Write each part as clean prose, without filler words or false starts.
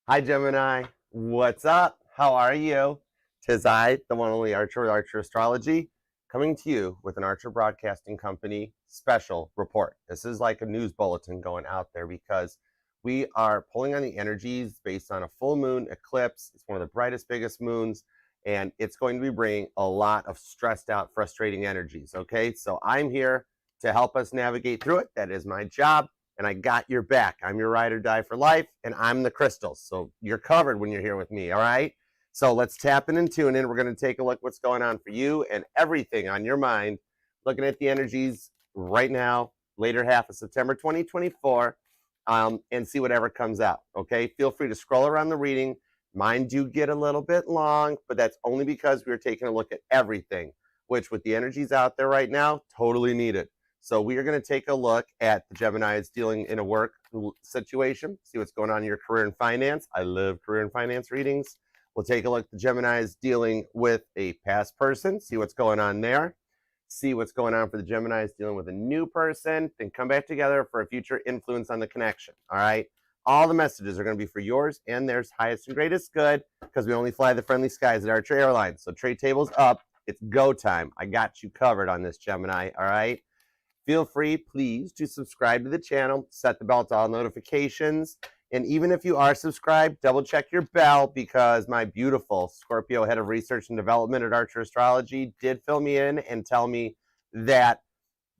Hi, Gemini. What's up? How are you? Tis I, the one only Archer with Archer Astrology, coming to you with an Archer Broadcasting Company special report. This is like a news bulletin going out there because we are pulling on the energies based on a full moon eclipse. It's one of the brightest, biggest moons, and it's going to be bringing a lot of stressed out, frustrating energies. Okay, so I'm here to help us navigate through it. That is my job, and I got your back. I'm your ride or die for life, and I'm the crystals. So you're covered when you're here with me, all right? So let's tap in and tune in. We're going to take a look what's going on for you and everything on your mind, looking at the energies right now, later half of September 2024, and see whatever comes out, okay? Feel free to scroll around the reading. Mine do get a little bit long, but that's only because we're taking a look at everything, which with the energies out there right now, totally needed. So we are going to take a look at the Geminis dealing in a work situation, see what's going on in your career and finance. I love career and finance readings. We'll take a look at the Geminis dealing with a past person, see what's going on there. See what's going on for the Geminis dealing with a new person, then come back together for a future influence on the connection, all right? All the messages are going to be for yours and theirs highest and greatest good, because we only fly the friendly skies at Archer Airlines. So trade tables up. It's go time. I got you covered on this, Gemini, all right? Feel free, please, to subscribe to the channel, set the bell to all notifications, and even if you are subscribed, double check your bell, because my beautiful Scorpio head of research and development at Archer Astrology did fill me in and tell me that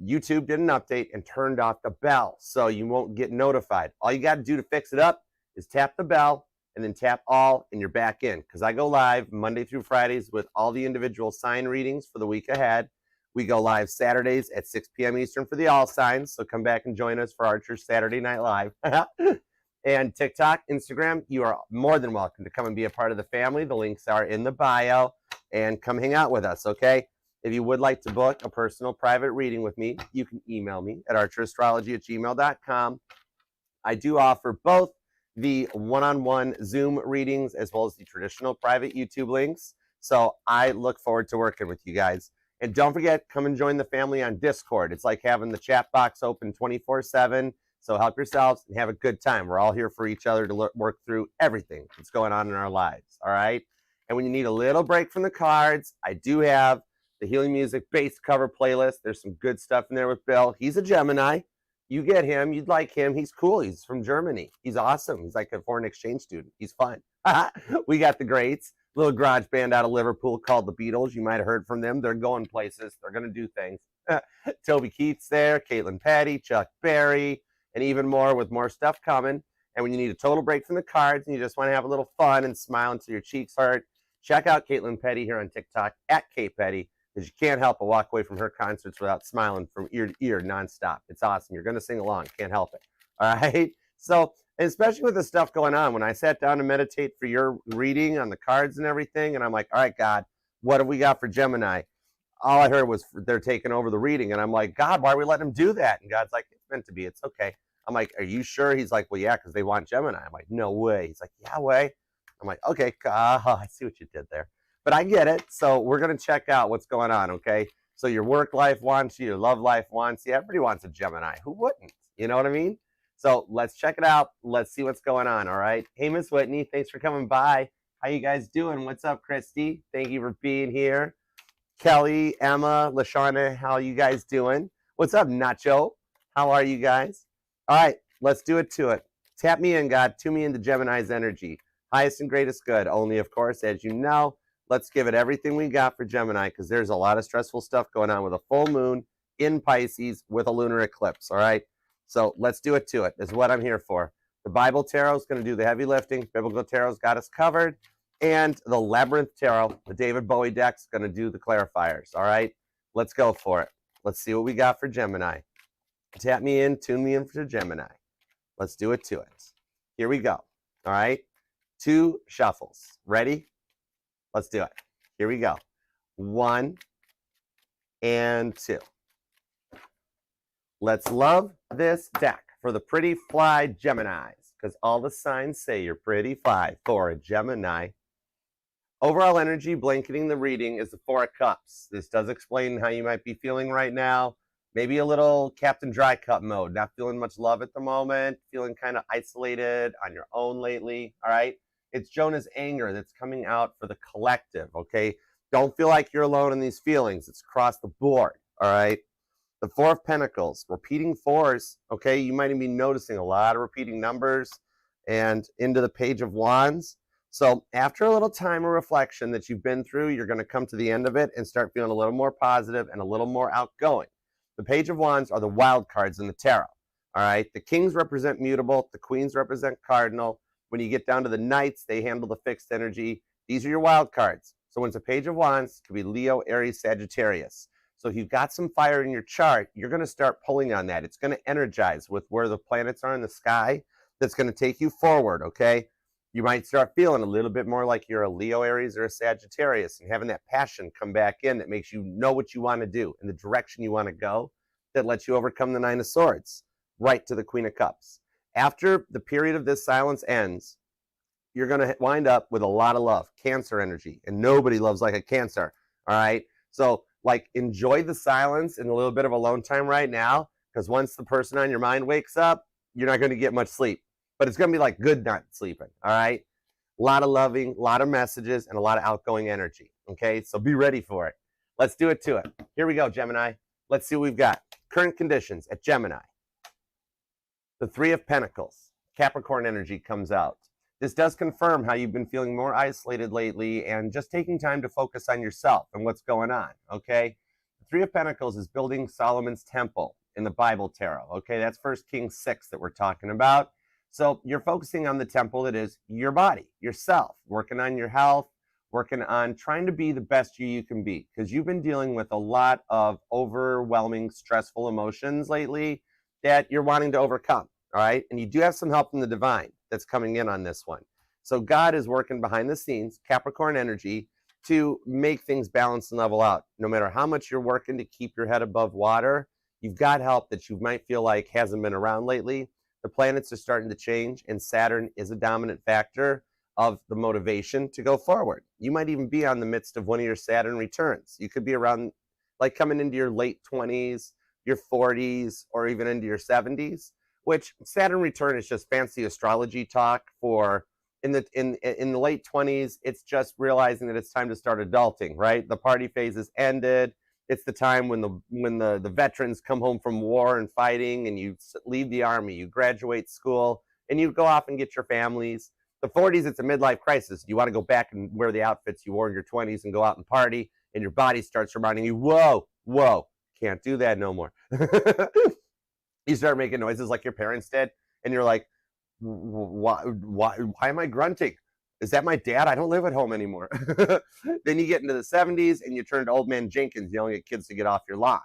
YouTube did an update and turned off the bell, so you won't get notified. All you got to do to fix it up is tap the bell and then tap all, and you're back in, because I go live Monday through Fridays with all the individual sign readings for the week ahead. We go live Saturdays at 6 p.m. Eastern for the all signs, so come back and join us for Archer's Saturday Night Live. And TikTok, Instagram, you are more than welcome to come and be a part of the family. The links are in the bio, and come hang out with us, okay? If you would like to book a personal private reading with me, you can email me at archerastrology@gmail.com. I do offer both the one-on-one Zoom readings as well as the traditional private YouTube links, so I look forward to working with you guys. And don't forget, come and join the family on Discord. It's like having the chat box open 24/7. So help yourselves and have a good time. We're all here for each other to work through everything that's going on in our lives, all right? And when you need a little break from the cards, I do have the Healing Music Base Cover playlist. There's some good stuff in there with Bill. He's a Gemini. You get him. You'd like him. He's cool. He's from Germany. He's awesome. He's like a foreign exchange student. He's fun. We got the greats. Little garage band out of Liverpool called the Beatles. You might have heard from them. They're going places. They're going to do things. Toby Keith's there, Caitlin Petty, Chuck Berry, and even more, with more stuff coming. And when you need a total break from the cards and you just want to have a little fun and smile until your cheeks hurt, check out Caitlin Petty here on TikTok at @KPetty, because you can't help but walk away from her concerts without smiling from ear to ear nonstop. It's awesome. You're going to sing along. Can't help it. All right? So, especially with the stuff going on, when I sat down to meditate for your reading on the cards and everything, and I'm like, all right, God, what have we got for Gemini? All I heard was they're taking over the reading. And I'm like, God, why are we letting them do that? And God's like, it's meant to be. It's okay. I'm like, are you sure? He's like, well, yeah, because they want Gemini. I'm like, no way. He's like, yeah, way. I'm like, okay, I see what you did there. But I get it. So we're going to check out what's going on, okay? So your work life wants you, your love life wants you. Everybody wants a Gemini. Who wouldn't? You know what I mean? So let's check it out. Let's see what's going on, all right? Hey, Miss Whitney, thanks for coming by. How you guys doing? What's up, Christy? Thank you for being here. Kelly, Emma, LaShawna, how you guys doing? What's up, Nacho? How are you guys? All right, let's do it to it. Tap me in, God. Tune me into Gemini's energy. Highest and greatest good. Only, of course, as you know, let's give it everything we got for Gemini, because there's a lot of stressful stuff going on with a full moon in Pisces with a lunar eclipse, all right? So let's do it to it. This is what I'm here for. The Bible Tarot is going to do the heavy lifting. Biblical Tarot's got us covered. And the Labyrinth Tarot, the David Bowie deck, is going to do the clarifiers, all right? Let's go for it. Let's see what we got for Gemini. Tap me in, tune me in for Gemini. Let's do it to it. Here we go, all right? 2 shuffles. Ready? Let's do it. Here we go. 1 and 2. Let's love this deck for the pretty fly Geminis, because all the signs say you're pretty fly for a Gemini. Overall energy blanketing the reading is the 4 of Cups. This does explain how you might be feeling right now. Maybe a little Captain Dry Cup mode, not feeling much love at the moment, feeling kind of isolated on your own lately, all right? It's Jonah's anger that's coming out for the collective, okay? Don't feel like you're alone in these feelings. It's across the board, all right? The Four of Pentacles, repeating fours, okay? You might even be noticing a lot of repeating numbers and into the Page of Wands. So after a little time of reflection that you've been through, you're going to come to the end of it and start feeling a little more positive and a little more outgoing. The Page of Wands are the wild cards in the tarot, all right? The kings represent mutable. The queens represent cardinal. When you get down to the knights, they handle the fixed energy. These are your wild cards. So when it's a Page of Wands, it could be Leo, Aries, Sagittarius. So if you've got some fire in your chart, you're going to start pulling on that. It's going to energize with where the planets are in the sky. That's going to take you forward, okay? You might start feeling a little bit more like you're a Leo, Aries, or a Sagittarius, and having that passion come back in that makes you know what you want to do and the direction you want to go, that lets you overcome the Nine of Swords, right to the Queen of Cups. After the period of this silence ends, you're going to wind up with a lot of love, Cancer energy, and nobody loves like a Cancer, all right? So, like, enjoy the silence and a little bit of alone time right now, because once the person on your mind wakes up, you're not going to get much sleep. But it's going to be like good night sleeping, all right? A lot of loving, a lot of messages, and a lot of outgoing energy, okay? So be ready for it. Let's do it to it. Here we go, Gemini. Let's see what we've got. Current conditions at Gemini. The Three of Pentacles. Capricorn energy comes out. This does confirm how you've been feeling more isolated lately and just taking time to focus on yourself and what's going on, okay? The Three of Pentacles is building Solomon's temple in the Bible tarot, okay? That's 1 Kings 6 that we're talking about. So you're focusing on the temple that is your body, yourself, working on your health, working on trying to be the best you can be, because you've been dealing with a lot of overwhelming, stressful emotions lately that you're wanting to overcome, all right? And you do have some help from the divine that's coming in on this one. So God is working behind the scenes, Capricorn energy, to make things balance and level out. No matter how much you're working to keep your head above water, you've got help that you might feel like hasn't been around lately. The planets are starting to change, and Saturn is a dominant factor of the motivation to go forward. You might even be on the midst of one of your Saturn returns. You could be around, like, coming into your late 20s, your 40s, or even into your 70s, which Saturn return is just fancy astrology talk for in the late 20s. It's just realizing that it's time to start adulting, right? The party phase has ended. It's the time when the veterans come home from war and fighting, and you leave the army, you graduate school, and you go off and get your families. The 40s, it's a midlife crisis. You want to go back and wear the outfits you wore in your 20s and go out and party, and your body starts reminding you, whoa, can't do that no more. You start making noises like your parents did, and you're like, why am I grunting? Is that my dad? I don't live at home anymore. Then you get into the 70s and you turn to old man Jenkins yelling at kids to get off your lawn.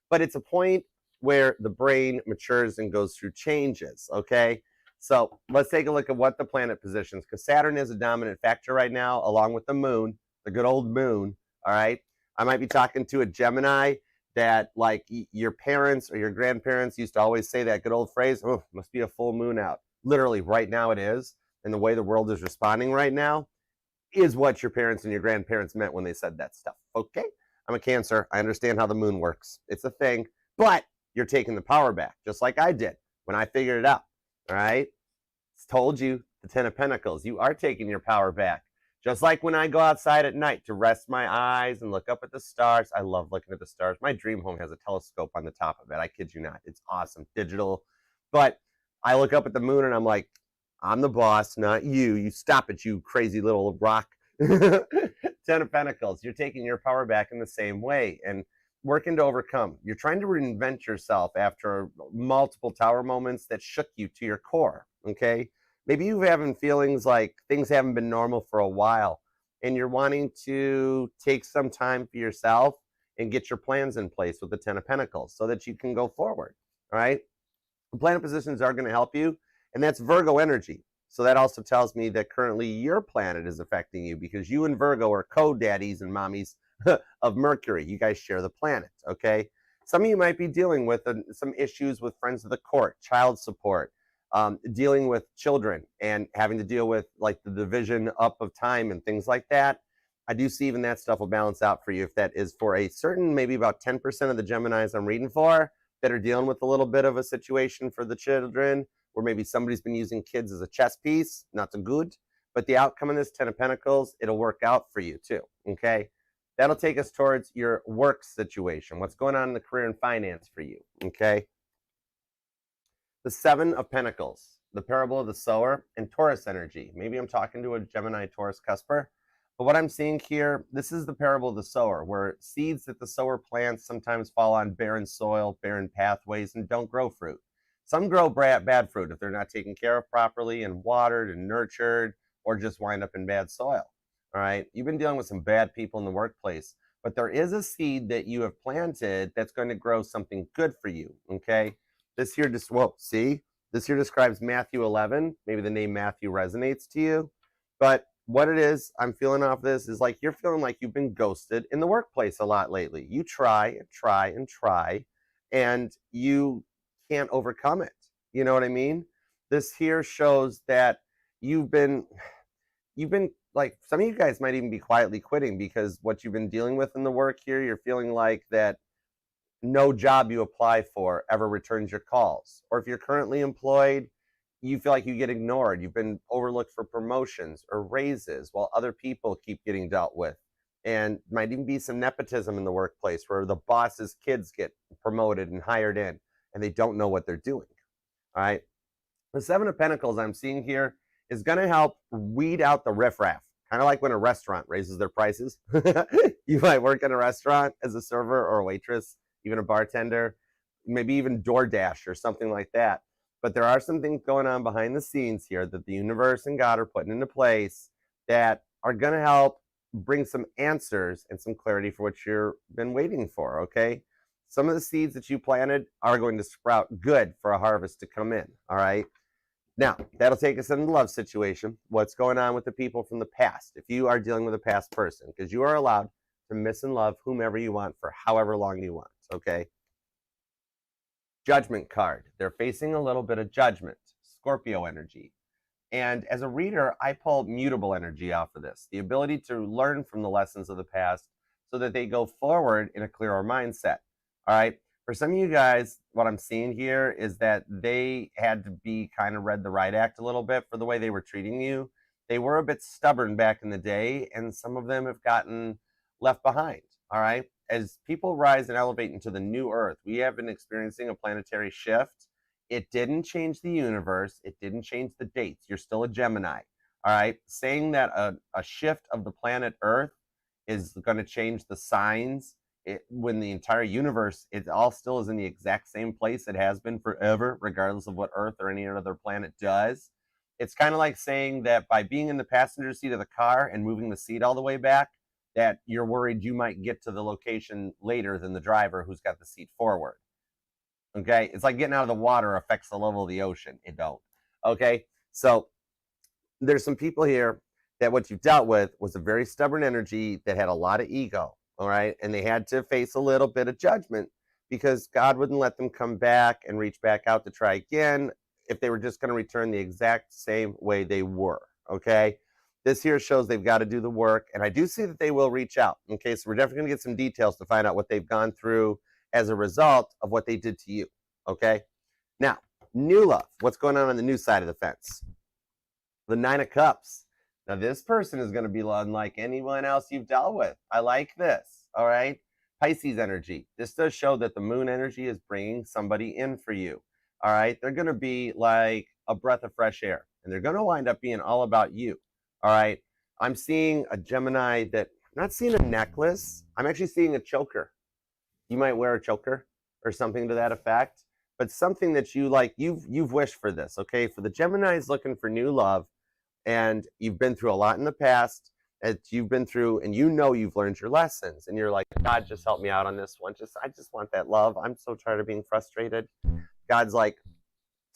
But it's a point where the brain matures and goes through changes, okay? So let's take a look at what the planet positions, because Saturn is a dominant factor right now, along with the moon, the good old moon, all right? I might be talking to a Gemini that, like, your parents or your grandparents used to always say that good old phrase, oh, must be a full moon out. Literally, right now it is. And the way the world is responding right now is what your parents and your grandparents meant when they said that stuff, okay? I'm a Cancer. I understand how the moon works. It's a thing, but you're taking the power back, just like I did when I figured it out, all right? It's told you, the Ten of Pentacles. You are taking your power back. Just like when I go outside at night to rest my eyes and look up at the stars. I love looking at the stars. My dream home has a telescope on the top of it. I kid you not. It's awesome, digital. But I look up at the moon and I'm like, I'm the boss, not you. You stop it, you crazy little rock. Ten of Pentacles. You're taking your power back in the same way and working to overcome. You're trying to reinvent yourself after multiple tower moments that shook you to your core, okay? Maybe you're having feelings like things haven't been normal for a while, and you're wanting to take some time for yourself and get your plans in place with the Ten of Pentacles so that you can go forward, all right? The planet positions are going to help you, and that's Virgo energy. So that also tells me that currently your planet is affecting you, because you and Virgo are co-daddies and mommies of Mercury. You guys share the planet, okay? Some of you might be dealing with some issues with friends of the court, child support, dealing with children and having to deal with, like, the division up of time and things like that. I do see even that stuff will balance out for you if that is for a certain, maybe about 10% of the Geminis I'm reading for. that are dealing with a little bit of a situation for the children, where maybe somebody's been using kids as a chess piece, not so good. But the outcome of this 10 of Pentacles, it'll work out for you too, okay? That'll take us towards your work situation. What's going on in the career and finance for you, okay? The 7 of Pentacles, the parable of the sower, and Taurus energy. Maybe I'm talking to a Gemini Taurus cusper, but what I'm seeing here, this is the parable of the sower, where seeds that the sower plants sometimes fall on barren soil, barren pathways, and don't grow fruit. Some grow bad fruit if they're not taken care of properly and watered and nurtured, or just wind up in bad soil. All right, you've been dealing with some bad people in the workplace, but there is a seed that you have planted that's going to grow something good for you, okay? This here just, whoa, see? This here describes Matthew 11. Maybe the name Matthew resonates to you. But what it is, I'm feeling off this, is like you're feeling like you've been ghosted in the workplace a lot lately. You try and try and try, and you can't overcome it. You know what I mean? This here shows that you've been like, some of you guys might even be quietly quitting because what you've been dealing with in the work here, you're feeling like that no job you apply for ever returns your calls. Or if you're currently employed, you feel like you get ignored. You've been overlooked for promotions or raises while other people keep getting dealt with. And might even be some nepotism in the workplace where the boss's kids get promoted and hired in and they don't know what they're doing. All right. The 7 of Pentacles I'm seeing here is going to help weed out the riffraff. Kind of like when a restaurant raises their prices. You might work in a restaurant as a server or a waitress, even a bartender, maybe even DoorDash or something like that. But there are some things going on behind the scenes here that the universe and God are putting into place that are going to help bring some answers and some clarity for what you've been waiting for, okay? Some of the seeds that you planted are going to sprout good for a harvest to come in, all right? Now, that'll take us into the love situation. What's going on with the people from the past? If you are dealing with a past person, because you are allowed to miss and love whomever you want for however long you want, okay? Judgment card. They're facing a little bit of judgment, Scorpio energy. And as a reader, I pull mutable energy off of this, the ability to learn from the lessons of the past so that they go forward in a clearer mindset, all right? For some of you guys, what I'm seeing here is that they had to be kind of read the right act a little bit for the way they were treating you. They were a bit stubborn back in the day, and some of them have gotten left behind, all right? As people rise and elevate into the new earth, we have been experiencing a planetary shift. It didn't change the universe. It didn't change the dates. You're still a Gemini, all right? Saying that a shift of the planet Earth is going to change the signs when the entire universe, it all still is in the exact same place it has been forever, regardless of what Earth or any other planet does. It's kind of like saying that by being in the passenger seat of the car and moving the seat all the way back, that you're worried you might get to the location later than the driver who's got the seat forward. Okay, it's like getting out of the water affects the level of the ocean. It don't. Okay, so there's some people here that what you dealt with was a very stubborn energy that had a lot of ego. All right, and they had to face a little bit of judgment because God wouldn't let them come back and reach back out to try again if they were just going to return the exact same way they were. Okay, this here shows they've got to do the work, and I do see that they will reach out. Okay, so we're definitely going to get some details to find out what they've gone through as a result of what they did to you. Okay, now new love. What's going on the new side of the fence? The 9 of Cups. Now, this person is going to be unlike anyone else you've dealt with. I like this, all right? Pisces energy. This does show that the moon energy is bringing somebody in for you, all right? They're going to be like a breath of fresh air, and they're going to wind up being all about you, all right? I'm seeing a Gemini that, I'm not seeing a necklace. I'm actually seeing a choker. You might wear a choker or something to that effect, but something that you like, you've wished for this, okay? For the Geminis looking for new love, and you've been through a lot in the past that you've been through, and you know you've learned your lessons, and you're like, God, just help me out on this one. I just want that love. I'm so tired of being frustrated. God's like,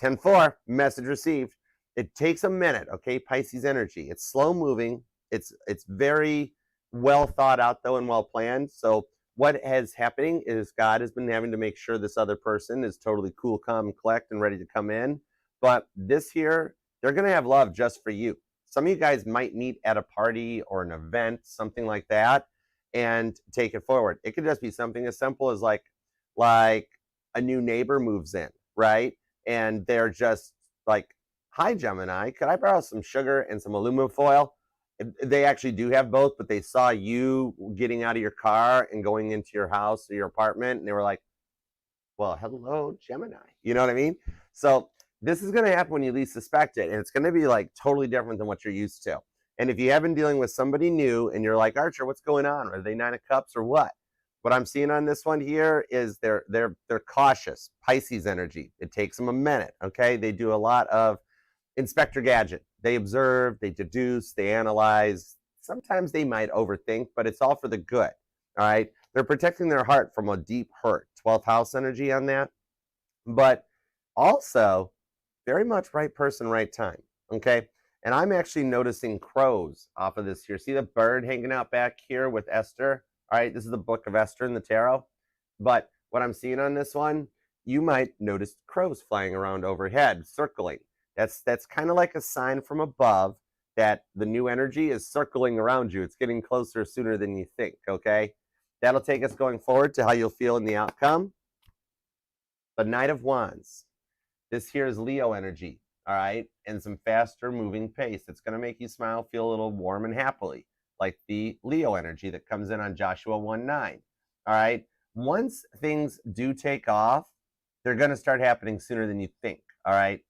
10-4, message received. It takes a minute, okay? Pisces energy. It's slow moving. It's very well thought out, though, and well planned. So what is happening is God has been having to make sure this other person is totally cool, calm, and collect and ready to come in. But this here, they're going to have love just for you. Some of you guys might meet at a party or an event, something like that, and take it forward. It could just be something as simple as like a new neighbor moves in, right? And they're just like, hi, Gemini, could I borrow some sugar and some aluminum foil? They actually do have both, but they saw you getting out of your car and going into your house or your apartment, and they were like, well, hello, Gemini. You know what I mean? So this is going to happen when you least suspect it, and it's going to be like totally different than what you're used to. And if you have been dealing with somebody new and you're like, Archer, what's going on? Are they 9 of Cups or what? What I'm seeing on this one here is they're cautious, Pisces energy. It takes them a minute, okay? They do a lot of Inspector Gadget. They observe, they deduce, they analyze. Sometimes they might overthink, but it's all for the good, all right? They're protecting their heart from a deep hurt. 12th house energy on that. But also, very much right person, right time, okay? And I'm actually noticing crows off of this here. See the bird hanging out back here with Esther? All right, this is the book of Esther in the tarot. But what I'm seeing on this one, you might notice crows flying around overhead, circling. That's kind of like a sign from above that the new energy is circling around you. It's getting closer sooner than you think, okay? That'll take us going forward to how you'll feel in the outcome. The Knight of Wands. This here is Leo energy, all right? And some faster moving pace. It's going to make you smile, feel a little warm and happily, like the Leo energy that comes in on Joshua 1:9, all right? Once things do take off, they're going to start happening sooner than you think, all right?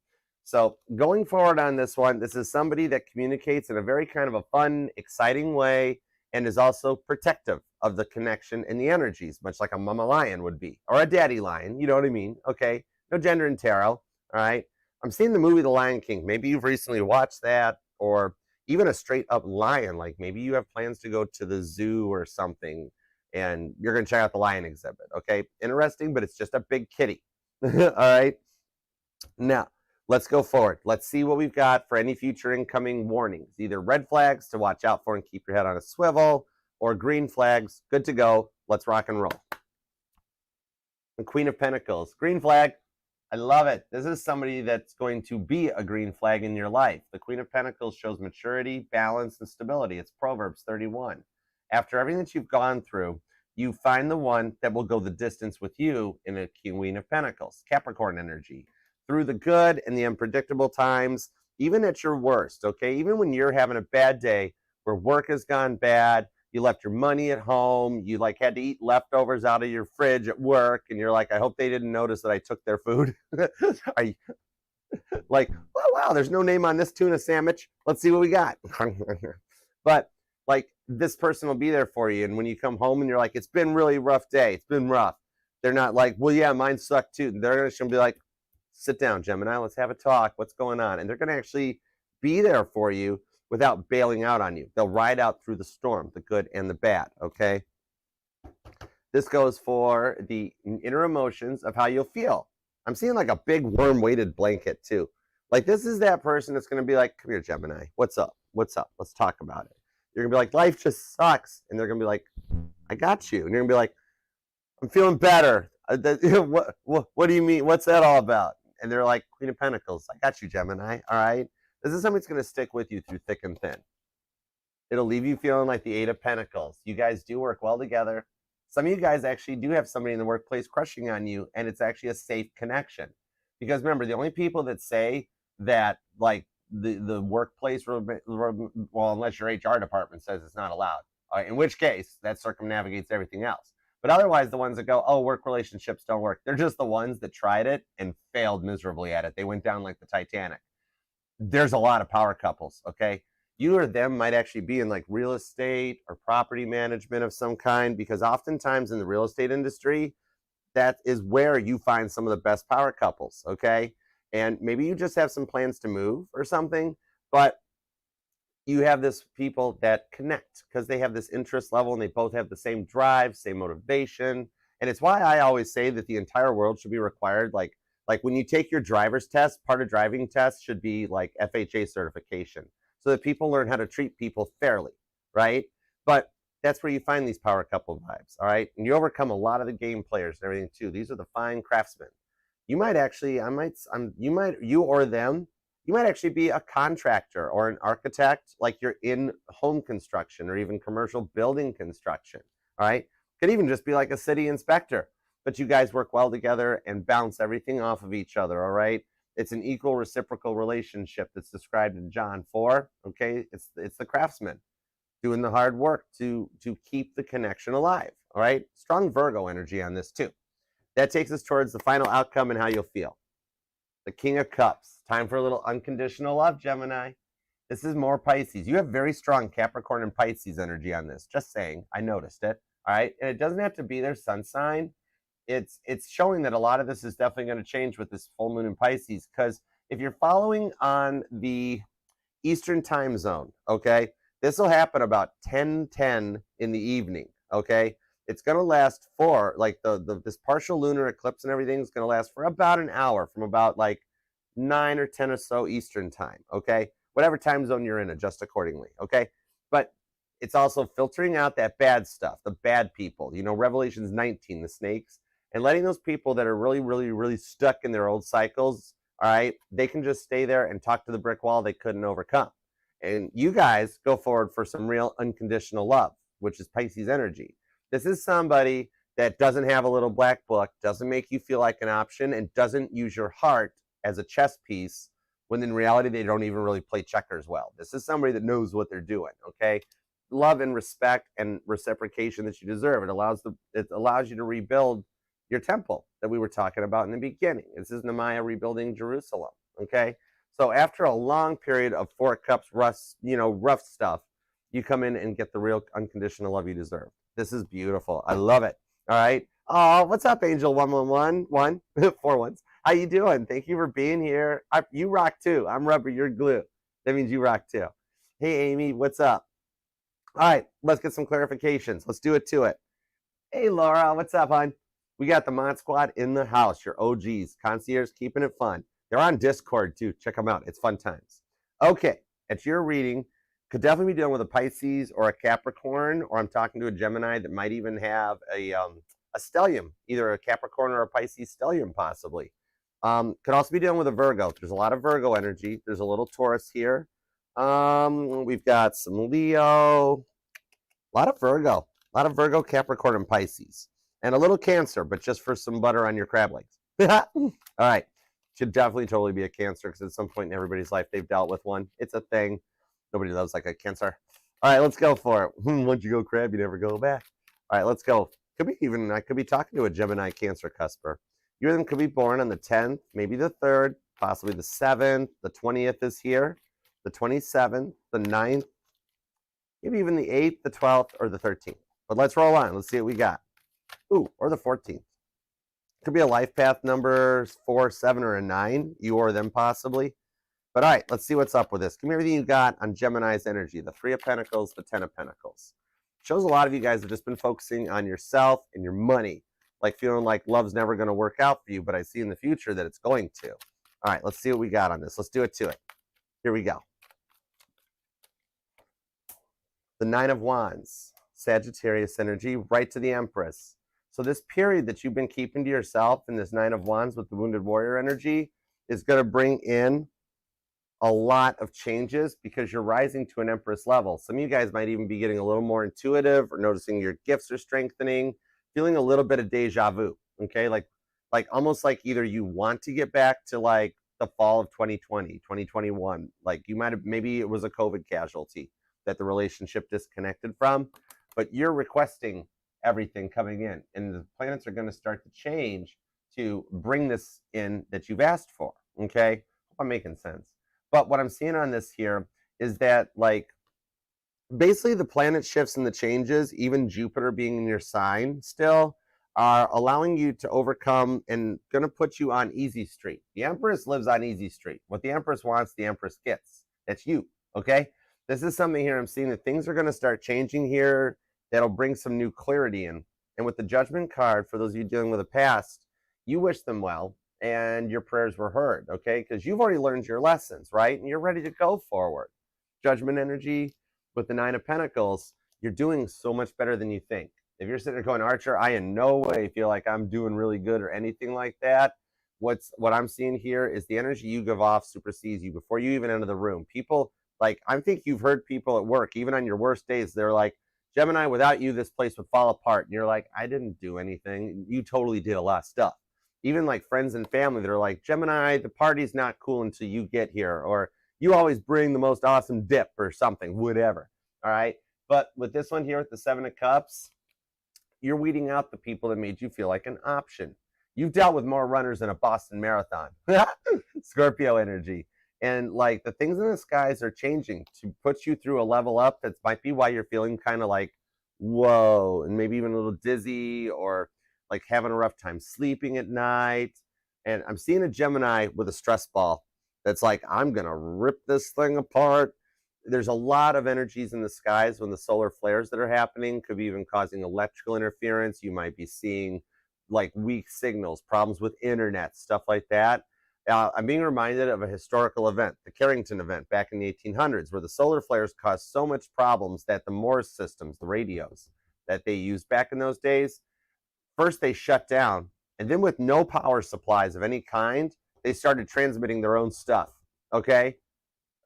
So going forward on this one, this is somebody that communicates in a very kind of a fun, exciting way and is also protective of the connection and the energies, much like a mama lion would be, or a daddy lion, you know what I mean? Okay, no gender in tarot, all right? I'm seeing the movie The Lion King. Maybe you've recently watched that, or even a straight up lion, like maybe you have plans to go to the zoo or something and you're going to check out the lion exhibit, okay? Interesting, but it's just a big kitty, all right? Now, let's go forward. Let's see what we've got for any future incoming warnings. Either red flags to watch out for and keep your head on a swivel, or green flags, good to go. Let's rock and roll. The Queen of Pentacles. Green flag. I love it. This is somebody that's going to be a green flag in your life. The Queen of Pentacles shows maturity, balance, and stability. It's Proverbs 31. After everything that you've gone through, you find the one that will go the distance with you in a Queen of Pentacles. Capricorn energy. Through the good and the unpredictable times, even at your worst, okay? Even when you're having a bad day where work has gone bad, you left your money at home, you like had to eat leftovers out of your fridge at work, and you're like, I hope they didn't notice that I took their food. Are you like, oh, wow, there's no name on this tuna sandwich. Let's see what we got. But like, this person will be there for you. And when you come home and you're like, it's been really rough day, it's been rough. They're not like, well, yeah, mine sucked too. They're going to be like, sit down, Gemini, let's have a talk. What's going on? And they're going to actually be there for you without bailing out on you. They'll ride out through the storm, the good and the bad, okay? This goes for the inner emotions of how you'll feel. I'm seeing like a big worm-weighted blanket too. Like this is that person that's going to be like, come here, Gemini. What's up? What's up? Let's talk about it. You're going to be like, life just sucks. And they're going to be like, I got you. And you're going to be like, I'm feeling better. What do you mean? What's that all about? And they're like, Queen of Pentacles, I got you, Gemini, all right? This is something that's going to stick with you through thick and thin. It'll leave you feeling like the 8 of Pentacles. You guys do work well together. Some of you guys actually do have somebody in the workplace crushing on you, and it's actually a safe connection. Because remember, the only people that say that, like, the workplace, well, unless your HR department says it's not allowed, in which case, that circumnavigates everything else. But otherwise, the ones that go, oh, work relationships don't work, they're just the ones that tried it and failed miserably at it. They went down like the Titanic. There's a lot of power couples, okay? You or them might actually be in like real estate or property management of some kind, because oftentimes in the real estate industry, that is where you find some of the best power couples, okay? And maybe you just have some plans to move or something, but you have this people that connect because they have this interest level and they both have the same drive, same motivation. And it's why I always say that the entire world should be required. Like when you take your driver's test, part of driving test should be like FHA certification so that people learn how to treat people fairly, right? But that's where you find these power couple vibes, all right? And you overcome a lot of the game players and everything too. These are the fine craftsmen. You might actually, you or them, you might actually be a contractor or an architect, like you're in home construction or even commercial building construction, all right? Could even just be like a city inspector. but you guys work well together and bounce everything off of each other, all right? It's an equal reciprocal relationship that's described in John 4, okay? It's the craftsman doing the hard work to keep the connection alive, all right? Strong Virgo energy on this too. That takes us towards the final outcome and how you'll feel. The King of Cups. Time for a little unconditional love, Gemini. This is more Pisces. You have very strong Capricorn and Pisces energy on this. Just saying. I noticed it. All right. And it doesn't have to be their sun sign. It's showing that a lot of this is definitely going to change with this full moon in Pisces. Because if you're following on the Eastern time zone, okay, this will happen about 10:10 in the evening. Okay. It's going to last for like this partial lunar eclipse and everything is going to last for about an hour, from about like 9 or 10 or so Eastern time. Okay. Whatever time zone you're in, adjust accordingly, okay? But it's also filtering out that bad stuff, the bad people, Revelations 19, the snakes, and letting those people that are really, really, really stuck in their old cycles, all right, they can just stay there and talk to the brick wall they couldn't overcome. And you guys go forward for some real unconditional love, which is Pisces energy. This is somebody that doesn't have a little black book, doesn't make you feel like an option, and doesn't use your heart as a chess piece, when in reality, they don't even really play checkers well. This is somebody that knows what they're doing, okay? Love and respect and reciprocation that you deserve. It allows you to rebuild your temple that we were talking about in the beginning. This is Nehemiah rebuilding Jerusalem, okay? So after a long period of Four of Cups, rough stuff, you come in and get the real unconditional love you deserve. This is beautiful. I love it, all right? Oh, what's up, Angel 111? 4 ones. How you doing? Thank you for being here. You rock too. I'm rubber, you're glue. That means you rock too. Hey, Amy, what's up? All right, let's get some clarifications. Let's do it to it. Hey, Laura, what's up, hon? We got the Mod Squad in the house, your OGs, concierge, keeping it fun. They're on Discord too. Check them out. It's fun times. Okay, at your reading, could definitely be dealing with a Pisces or a Capricorn, or I'm talking to a Gemini that might even have a stellium, either a Capricorn or a Pisces stellium, possibly. Could also be dealing with a Virgo. There's a lot of Virgo energy. There's a little Taurus here. We've got some Leo, a lot of Virgo, Capricorn, and Pisces, and a little Cancer, but just for some butter on your crab legs. All right. Should definitely totally be a Cancer, because at some point in everybody's life, they've dealt with one. It's a thing. Nobody loves like a Cancer. All right, let's go for it. Once you go crab, you never go back. All right, let's go. I could be talking to a Gemini Cancer cusper. You and them could be born on the 10th, maybe the 3rd, possibly the 7th, the 20th is here, the 27th, the 9th, maybe even the 8th, the 12th, or the 13th. But let's roll on. Let's see what we got. Ooh, or the 14th. Could be a life path number 4, 7, or a 9, you or them possibly. But all right, let's see what's up with this. Give me everything you got on Gemini's energy, the 3 of Pentacles, the 10 of Pentacles. Shows a lot of you guys have just been focusing on yourself and your money, like feeling like love's never going to work out for you, but I see in the future that it's going to. All right, let's see what we got on this. Let's do it to it. Here we go. The 9 of Wands, Sagittarius energy, right to the Empress. So this period that you've been keeping to yourself in this 9 of Wands with the Wounded Warrior energy is going to bring in a lot of changes, because you're rising to an Empress level. Some of you guys might even be getting a little more intuitive, or noticing your gifts are strengthening, feeling a little bit of deja vu, okay? Like almost like either you want to get back to like the fall of 2020, 2021, like you might have, maybe it was a COVID casualty that the relationship disconnected from, but you're requesting everything coming in, and the planets are going to start to change to bring this in that you've asked for, okay? Hope I'm making sense. But what I'm seeing on this here is that, like, basically the planet shifts and the changes, even Jupiter being in your sign still, are allowing you to overcome and going to put you on easy street. The Empress lives on easy street. What the Empress wants, the Empress gets. That's you, okay? This is something here I'm seeing that things are going to start changing here that'll bring some new clarity in. And with the Judgment card, for those of you dealing with the past, you wish them well, and your prayers were heard, okay? Because you've already learned your lessons, right? And you're ready to go forward. Judgment energy with the 9 of Pentacles, you're doing so much better than you think. If you're sitting there going, Archer, I in no way feel like I'm doing really good or anything like that, what I'm seeing here is the energy you give off supersedes you before you even enter the room. People, like, I think you've heard people at work, even on your worst days, they're like, Gemini, without you, this place would fall apart. And you're like, I didn't do anything. You totally did a lot of stuff. Even like friends and family that are like, Gemini, the party's not cool until you get here, or you always bring the most awesome dip or something, whatever. All right. But with this one here with the 7 of Cups, you're weeding out the people that made you feel like an option. You've dealt with more runners than a Boston Marathon. Scorpio energy. And like the things in the skies are changing to put you through a level up. That might be why you're feeling kind of like, whoa, and maybe even a little dizzy, or like having a rough time sleeping at night. And I'm seeing a Gemini with a stress ball that's like, I'm going to rip this thing apart. There's a lot of energies in the skies when the solar flares that are happening could be even causing electrical interference. You might be seeing like weak signals, problems with internet, stuff like that. I'm being reminded of a historical event, the Carrington event back in the 1800s, where the solar flares caused so much problems that the Morse systems, the radios that they used back in those days, first they shut down, and then with no power supplies of any kind, they started transmitting their own stuff, okay?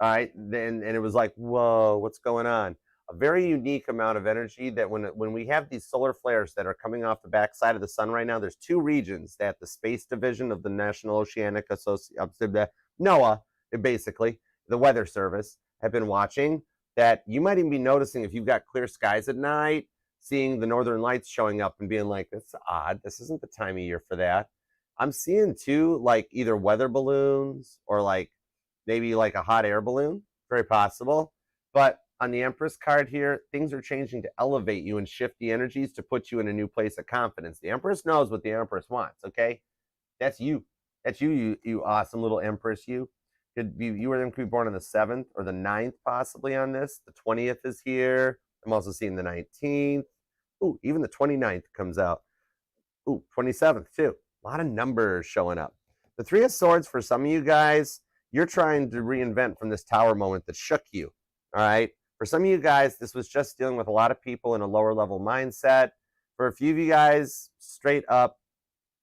All right, and it was like, whoa, what's going on? A very unique amount of energy that when we have these solar flares that are coming off the backside of the sun right now, there's 2 regions that the space division of the National Oceanic Association, NOAA, basically, the weather service, have been watching, that you might even be noticing if you've got clear skies at night, seeing the northern lights showing up and being like, that's odd. This isn't the time of year for that. I'm seeing too, like either weather balloons or like maybe like a hot air balloon, very possible. But on the Empress card here, things are changing to elevate you and shift the energies to put you in a new place of confidence. The Empress knows what the Empress wants, okay? That's you. That's you awesome little Empress, you. Could be, you or them could be born on the 7th or the 9th possibly on this. The 20th is here. I'm also seeing the 19th. Ooh, even the 29th comes out. Ooh, 27th too. A lot of numbers showing up. The 3 of Swords, for some of you guys, you're trying to reinvent from this tower moment that shook you, all right? For some of you guys, this was just dealing with a lot of people in a lower level mindset. For a few of you guys, straight up,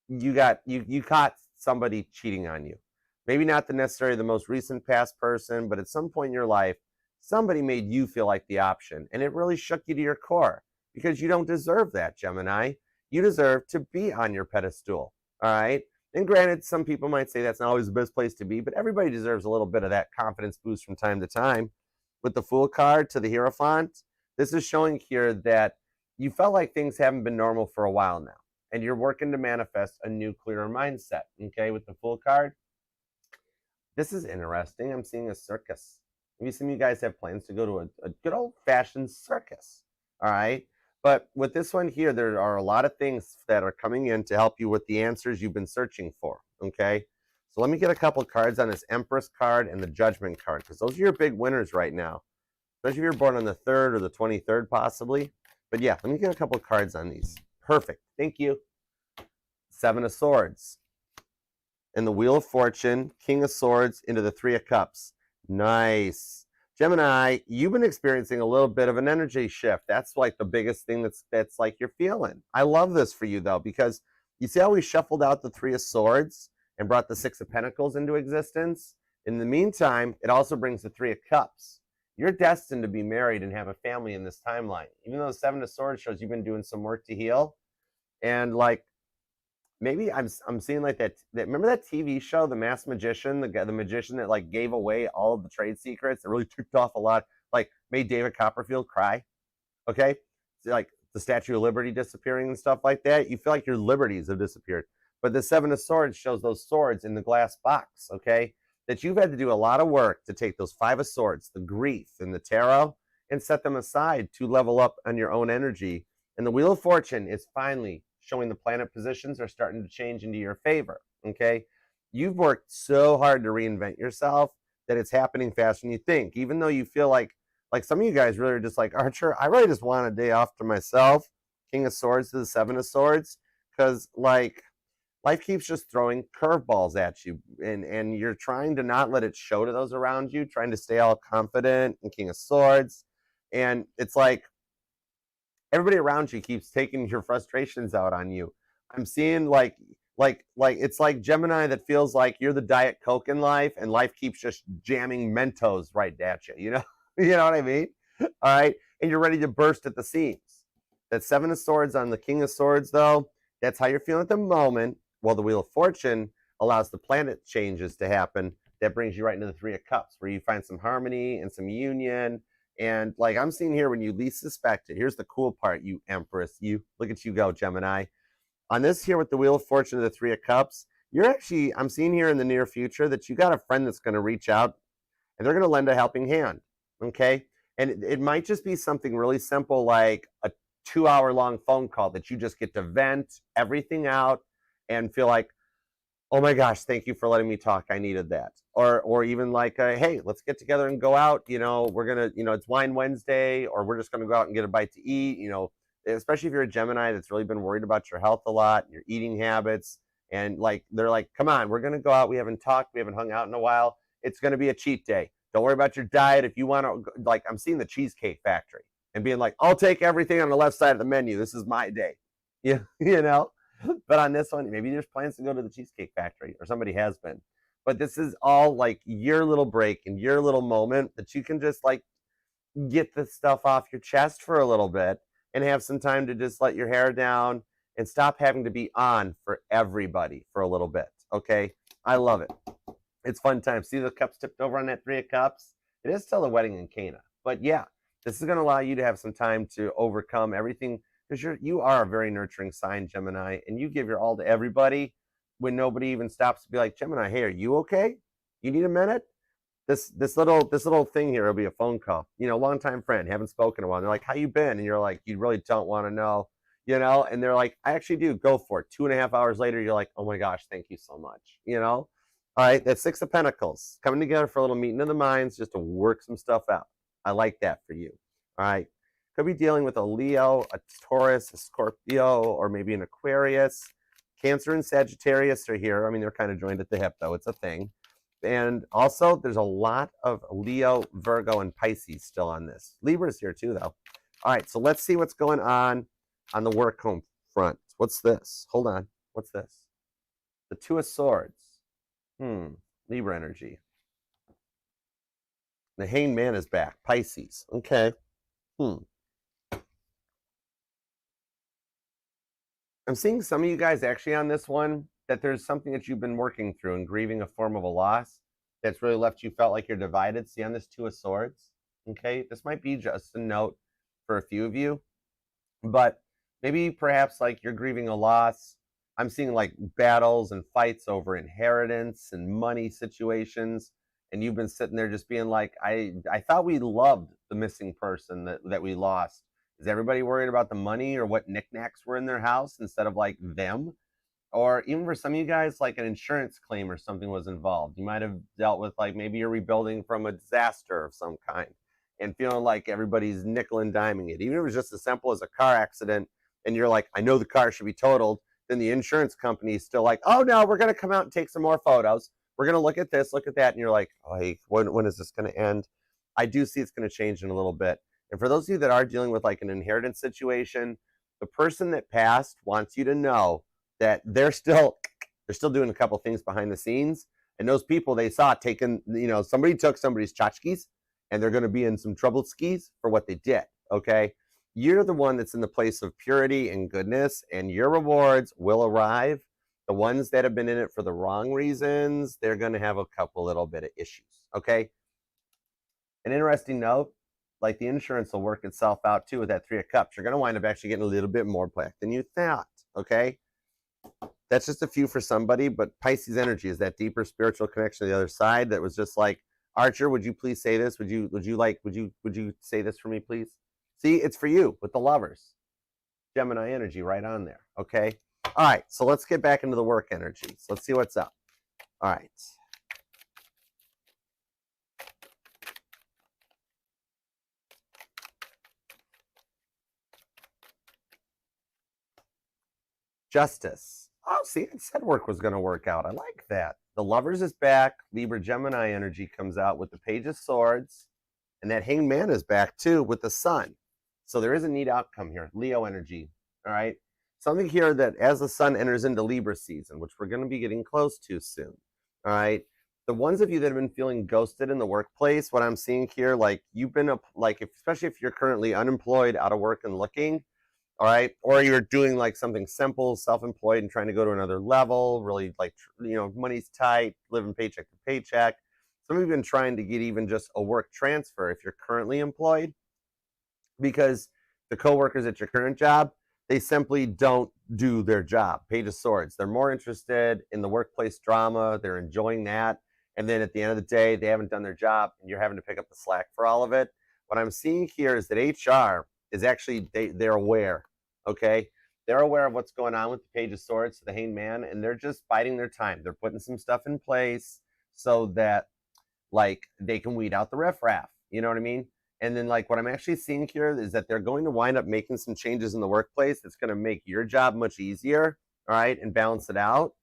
you caught somebody cheating on you. Maybe not necessarily the most recent past person, but at some point in your life, somebody made you feel like the option, and it really shook you to your core because you don't deserve that, Gemini. You deserve to be on your pedestal, all right? And granted, some people might say that's not always the best place to be, but everybody deserves a little bit of that confidence boost from time to time. With the Fool card to the Hierophant, this is showing here that you felt like things haven't been normal for a while now, and you're working to manifest a new, clearer mindset, okay? With the Fool card, this is interesting. I'm seeing a circus. Maybe some of you guys have plans to go to a good old-fashioned circus, all right? But with this one here, there are a lot of things that are coming in to help you with the answers you've been searching for, okay? So let me get a couple cards on this Empress card and the Judgment card, because those are your big winners right now, especially if you're born on the 3rd or the 23rd possibly. But yeah, let me get a couple cards on these. Perfect. Thank you. 7 of Swords. And the Wheel of Fortune, King of Swords into the 3 of Cups. Nice. Gemini, you've been experiencing a little bit of an energy shift. That's like the biggest thing that's like you're feeling. I love this for you though, because you see how we shuffled out the 3 of Swords and brought the 6 of Pentacles into existence? In the meantime, it also brings the 3 of Cups. You're destined to be married and have a family in this timeline. Even though the 7 of Swords shows you've been doing some work to heal. And like, maybe I'm seeing like that. Remember that TV show, The Masked Magician, the magician that like gave away all of the trade secrets? It really ticked off a lot, like made David Copperfield cry. Okay, so, like the Statue of Liberty disappearing and stuff like that. You feel like your liberties have disappeared. But the 7 of Swords shows those swords in the glass box. Okay, that you've had to do a lot of work to take those 5 of Swords, the grief and the tarot, and set them aside to level up on your own energy. And the Wheel of Fortune is finally showing the planet positions are starting to change into your favor, okay? You've worked so hard to reinvent yourself that it's happening faster than you think, even though you feel like some of you guys really are just like, Archer, I really just want a day off to myself. King of Swords to the 7 of Swords, because like life keeps just throwing curveballs at you, and you're trying to not let it show to those around you, trying to stay all confident and King of Swords. And it's like, everybody around you keeps taking your frustrations out on you. I'm seeing like it's like Gemini that feels like you're the Diet Coke in life, and life keeps just jamming Mentos right at you. You know, you know what I mean? All right, and you're ready to burst at the seams. That Seven of Swords on the King of Swords, though, that's how you're feeling at the moment. Well, the Wheel of Fortune allows the planet changes to happen. That brings you right into the Three of Cups, where you find some harmony and some union. And like I'm seeing here, when you least suspect it, here's the cool part, you Empress. You look at you go, Gemini. On this here with the Wheel of Fortune and the Three of Cups, you're actually, I'm seeing here in the near future that you got a friend that's going to reach out and they're going to lend a helping hand. Okay. And it might just be something really simple like a 2-hour long phone call that you just get to vent everything out and feel like, oh my gosh, thank you for letting me talk. I needed that. Or even like, hey, let's get together and go out. You know, we're going to, you know, it's Wine Wednesday, or we're just going to go out and get a bite to eat. You know, especially if you're a Gemini that's really been worried about your health a lot, your eating habits. And like, they're like, come on, we're going to go out. We haven't talked. We haven't hung out in a while. It's going to be a cheat day. Don't worry about your diet. If you want to, like, I'm seeing the Cheesecake Factory and being like, I'll take everything on the left side of the menu. This is my day. Yeah, you know? But on this one, maybe there's plans to go to the Cheesecake Factory, or somebody has been. But this is all like your little break and your little moment that you can just like get the stuff off your chest for a little bit and have some time to just let your hair down and stop having to be on for everybody for a little bit. Okay. I love it. It's fun time. See the cups tipped over on that Three of Cups? It is still a wedding in Cana. But yeah, this is going to allow you to have some time to overcome everything, because you are a very nurturing sign, Gemini, and you give your all to everybody when nobody even stops to be like, Gemini, hey, are you okay? You need a minute? This little thing here will be a phone call. You know, longtime friend, haven't spoken in a while. And they're like, how you been? And you're like, you really don't want to know, you know? And they're like, I actually do. Go for it. 2.5 hours later, you're like, oh my gosh, thank you so much. You know? All right, that's Six of Pentacles coming together for a little meeting of the minds just to work some stuff out. I like that for you. All right. Could be dealing with a Leo, a Taurus, a Scorpio, or maybe an Aquarius. Cancer and Sagittarius are here. I mean, they're kind of joined at the hip, though. It's a thing. And also, there's a lot of Leo, Virgo, and Pisces still on this. Libra's here, too, though. All right, so let's see what's going on the work home front. What's this? Hold on. What's this? The Two of Swords. Libra energy. The Hanged Man is back. Pisces. Okay. I'm seeing some of you guys actually on this one that there's something that you've been working through and grieving a form of a loss that's really left you felt like you're divided. See on this Two of Swords? Okay. This might be just a note for a few of you, but maybe perhaps like you're grieving a loss. I'm seeing like battles and fights over inheritance and money situations. And you've been sitting there just being like, I thought we loved the missing person that we lost. Is everybody worried about the money or what knickknacks were in their house instead of like them? Or even for some of you guys, like an insurance claim or something was involved. You might have dealt with like maybe you're rebuilding from a disaster of some kind and feeling like everybody's nickel and diming it. Even if it was just as simple as a car accident and you're like, I know the car should be totaled. Then the insurance company is still like, oh no, we're going to come out and take some more photos. We're going to look at this, look at that. And you're like, oh, when is this going to end? I do see it's going to change in a little bit. And for those of you that are dealing with like an inheritance situation, the person that passed wants you to know that they're still doing a couple things behind the scenes. And those people they saw taking, you know, somebody took somebody's tchotchkes and they're going to be in some trouble skis for what they did. Okay. You're the one that's in the place of purity and goodness, and your rewards will arrive. The ones that have been in it for the wrong reasons, they're going to have a couple little bit of issues, okay? An interesting note, like the insurance will work itself out too with that Three of Cups. You're going to wind up actually getting a little bit more back than you thought, okay? That's just a few for somebody, but Pisces energy is that deeper spiritual connection to the other side that was just like, Archer, would you please say this? Would you say this for me, please? See, it's for you with the Lovers. Gemini energy right on there, okay? All right, so let's get back into the work energies. Let's see what's up. All right. Justice. Oh, see, it said work was going to work out. I like that. The Lovers is back. Libra Gemini energy comes out with the Page of Swords. And that Hanged Man is back too with the Sun. So there is a neat outcome here. Leo energy, all right? Something here that as the Sun enters into Libra season, which we're going to be getting close to soon, all right? the ones of you that have been feeling ghosted in the workplace, what I'm seeing here, like you've been especially if you're currently unemployed, out of work and looking, all right, or you're doing like something simple, self-employed and trying to go to another level, really like, money's tight, living paycheck to paycheck. Some of you have been trying to get even just a work transfer if you're currently employed, because the coworkers at your current job, they simply don't do their job. Page of Swords. They're more interested in the workplace drama. They're enjoying that. And then at the end of the day, they haven't done their job and you're having to pick up the slack for all of it. What I'm seeing here is that HR is actually, they're aware, okay? They're aware of what's going on with the Page of Swords, the Hanged Man, and they're just biding their time. They're putting some stuff in place so that like they can weed out the riffraff. You know what I mean? And then like what I'm actually seeing here is that they're going to wind up making some changes in the workplace that's going to make your job much easier, all right, and balance it out.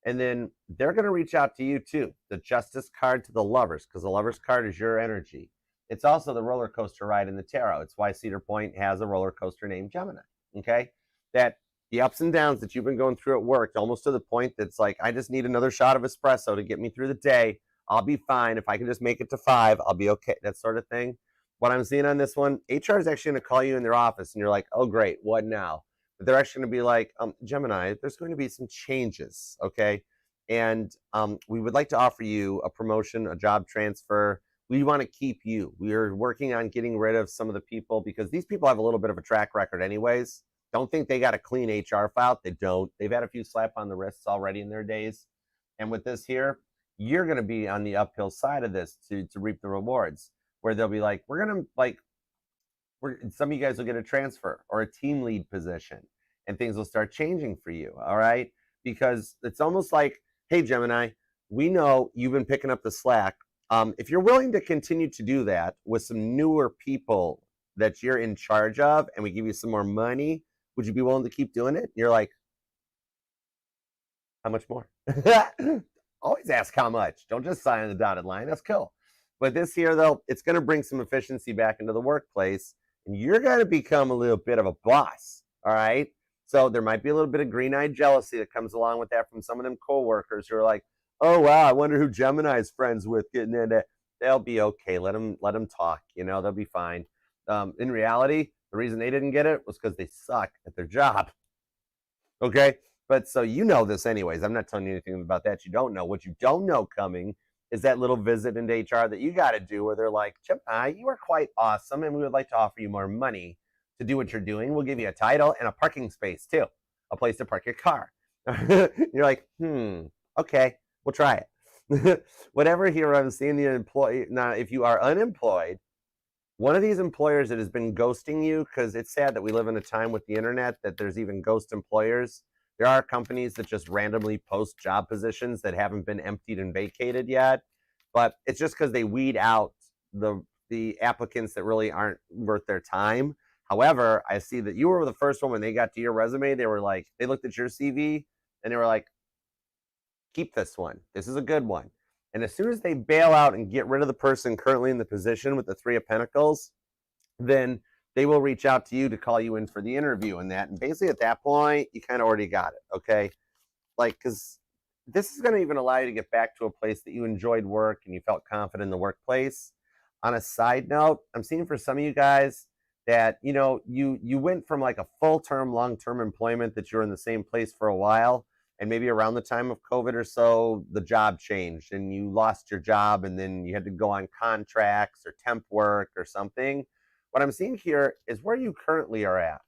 And then they're going to reach out to you too. The Justice card to the Lovers, because the Lovers card is your energy. It's also the roller coaster ride in the tarot. It's why Cedar Point has a roller coaster named Gemini, okay? That the ups and downs that you've been going through at work, almost to the point that's like, I just need another shot of espresso to get me through the day. I'll be fine. If I can just make it to 5, I'll be okay, that sort of thing. What I'm seeing on this one, HR is actually going to call you in their office and you're like, oh, great, what now? But they're actually going to be like, Gemini, there's going to be some changes, okay? And we would like to offer you a promotion, a job transfer. We want to keep you. We are working on getting rid of some of the people because these people have a little bit of a track record anyways. Don't think they got a clean HR file. They don't. They've had a few slap on the wrists already in their days. And with this here, you're going to be on the uphill side of this to reap the rewards, where they'll be like, some of you guys will get a transfer or a team lead position and things will start changing for you, all right? Because it's almost like, hey, Gemini, we know you've been picking up the slack. If you're willing to continue to do that with some newer people that you're in charge of and we give you some more money, would you be willing to keep doing it? And you're like, how much more? Always ask how much. Don't just sign on the dotted line. That's cool. But this here, though, it's going to bring some efficiency back into the workplace, and you're going to become a little bit of a boss, all right? So there might be a little bit of green-eyed jealousy that comes along with that from some of them coworkers who are like, oh, wow, I wonder who Gemini's friends with getting into it. They'll be okay. Let them talk. They'll be fine. In reality, the reason they didn't get it was because they suck at their job, okay? But so you know this anyways. I'm not telling you anything about that you don't know. What you don't know coming is that little visit into HR that you got to do where they're like, Gemini, you are quite awesome, and we would like to offer you more money to do what you're doing. We'll give you a title and a parking space too, a place to park your car. You're like, okay, we'll try it. Whatever here, I'm seeing the employee. Now, if you are unemployed, one of these employers that has been ghosting you, because it's sad that we live in a time with the internet that there's even ghost employers. There are companies that just randomly post job positions that haven't been emptied and vacated yet, but it's just because they weed out the applicants that really aren't worth their time. However, I see that you were the first one when they got to your resume. They were like, they looked at your CV and they were like, keep this one. This is a good one. And as soon as they bail out and get rid of the person currently in the position with the 3 of Pentacles, then they will reach out to you to call you in for the interview and that. And basically at that point, you kind of already got it, okay? Like, because this is going to even allow you to get back to a place that you enjoyed work and you felt confident in the workplace. On a side note, I'm seeing for some of you guys that, you went from like a full-term, long-term employment that you're in the same place for a while, and maybe around the time of COVID or so, the job changed and you lost your job and then you had to go on contracts or temp work or something. What I'm seeing here is where you currently are at.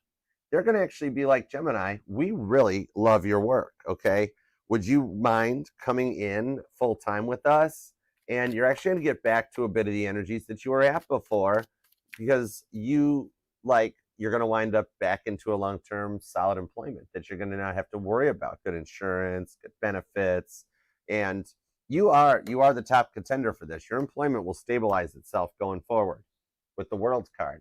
They're going to actually be like, Gemini, we really love your work, okay? Would you mind coming in full-time with us? And you're actually going to get back to a bit of the energies that you were at before, because you're going to wind up back into a long-term solid employment that you're going to not have to worry about. Good insurance, good benefits, and you are the top contender for this. Your employment will stabilize itself going forward with the World card,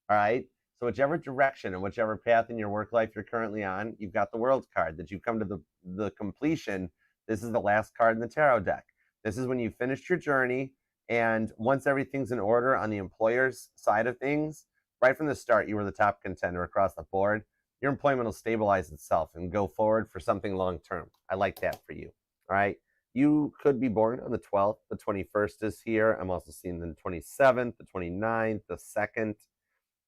all right? So whichever direction and whichever path in your work life you're currently on, you've got the World card that you've come to the completion. This is the last card in the tarot deck. This is when you finished your journey, and once everything's in order on the employer's side of things, right from the start, you were the top contender across the board. Your employment will stabilize itself and go forward for something long-term. I like that for you, all right? You could be born on the 12th. The 21st is here. I'm also seeing the 27th, the 29th, the 2nd,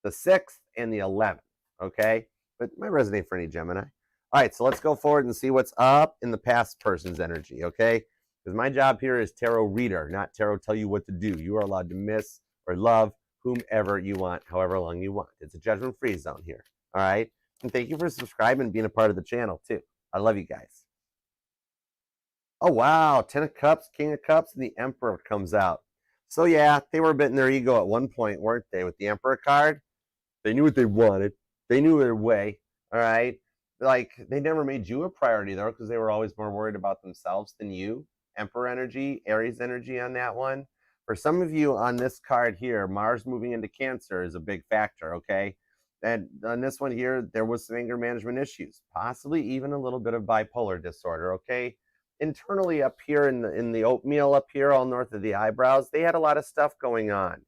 the 6th, and the 11th. Okay? But it might resonate for any Gemini. All right, so let's go forward and see what's up in the past person's energy, okay? Because my job here is tarot reader, not tarot tell you what to do. You are allowed to miss or love whomever you want, however long you want. It's a judgment-free zone here, all right? And thank you for subscribing and being a part of the channel, too. I love you guys. Oh, wow, 10 of Cups, King of Cups, and the Emperor comes out. So, yeah, they were a bit in their ego at one point, weren't they, with the Emperor card? They knew what they wanted. They knew their way, all right? Like, they never made you a priority, though, because they were always more worried about themselves than you. Emperor energy, Aries energy on that one. For some of you on this card here, Mars moving into Cancer is a big factor, okay? And on this one here, there was some anger management issues, possibly even a little bit of bipolar disorder, okay? Internally up here in the oatmeal up here, all north of the eyebrows, they had a lot of stuff going on,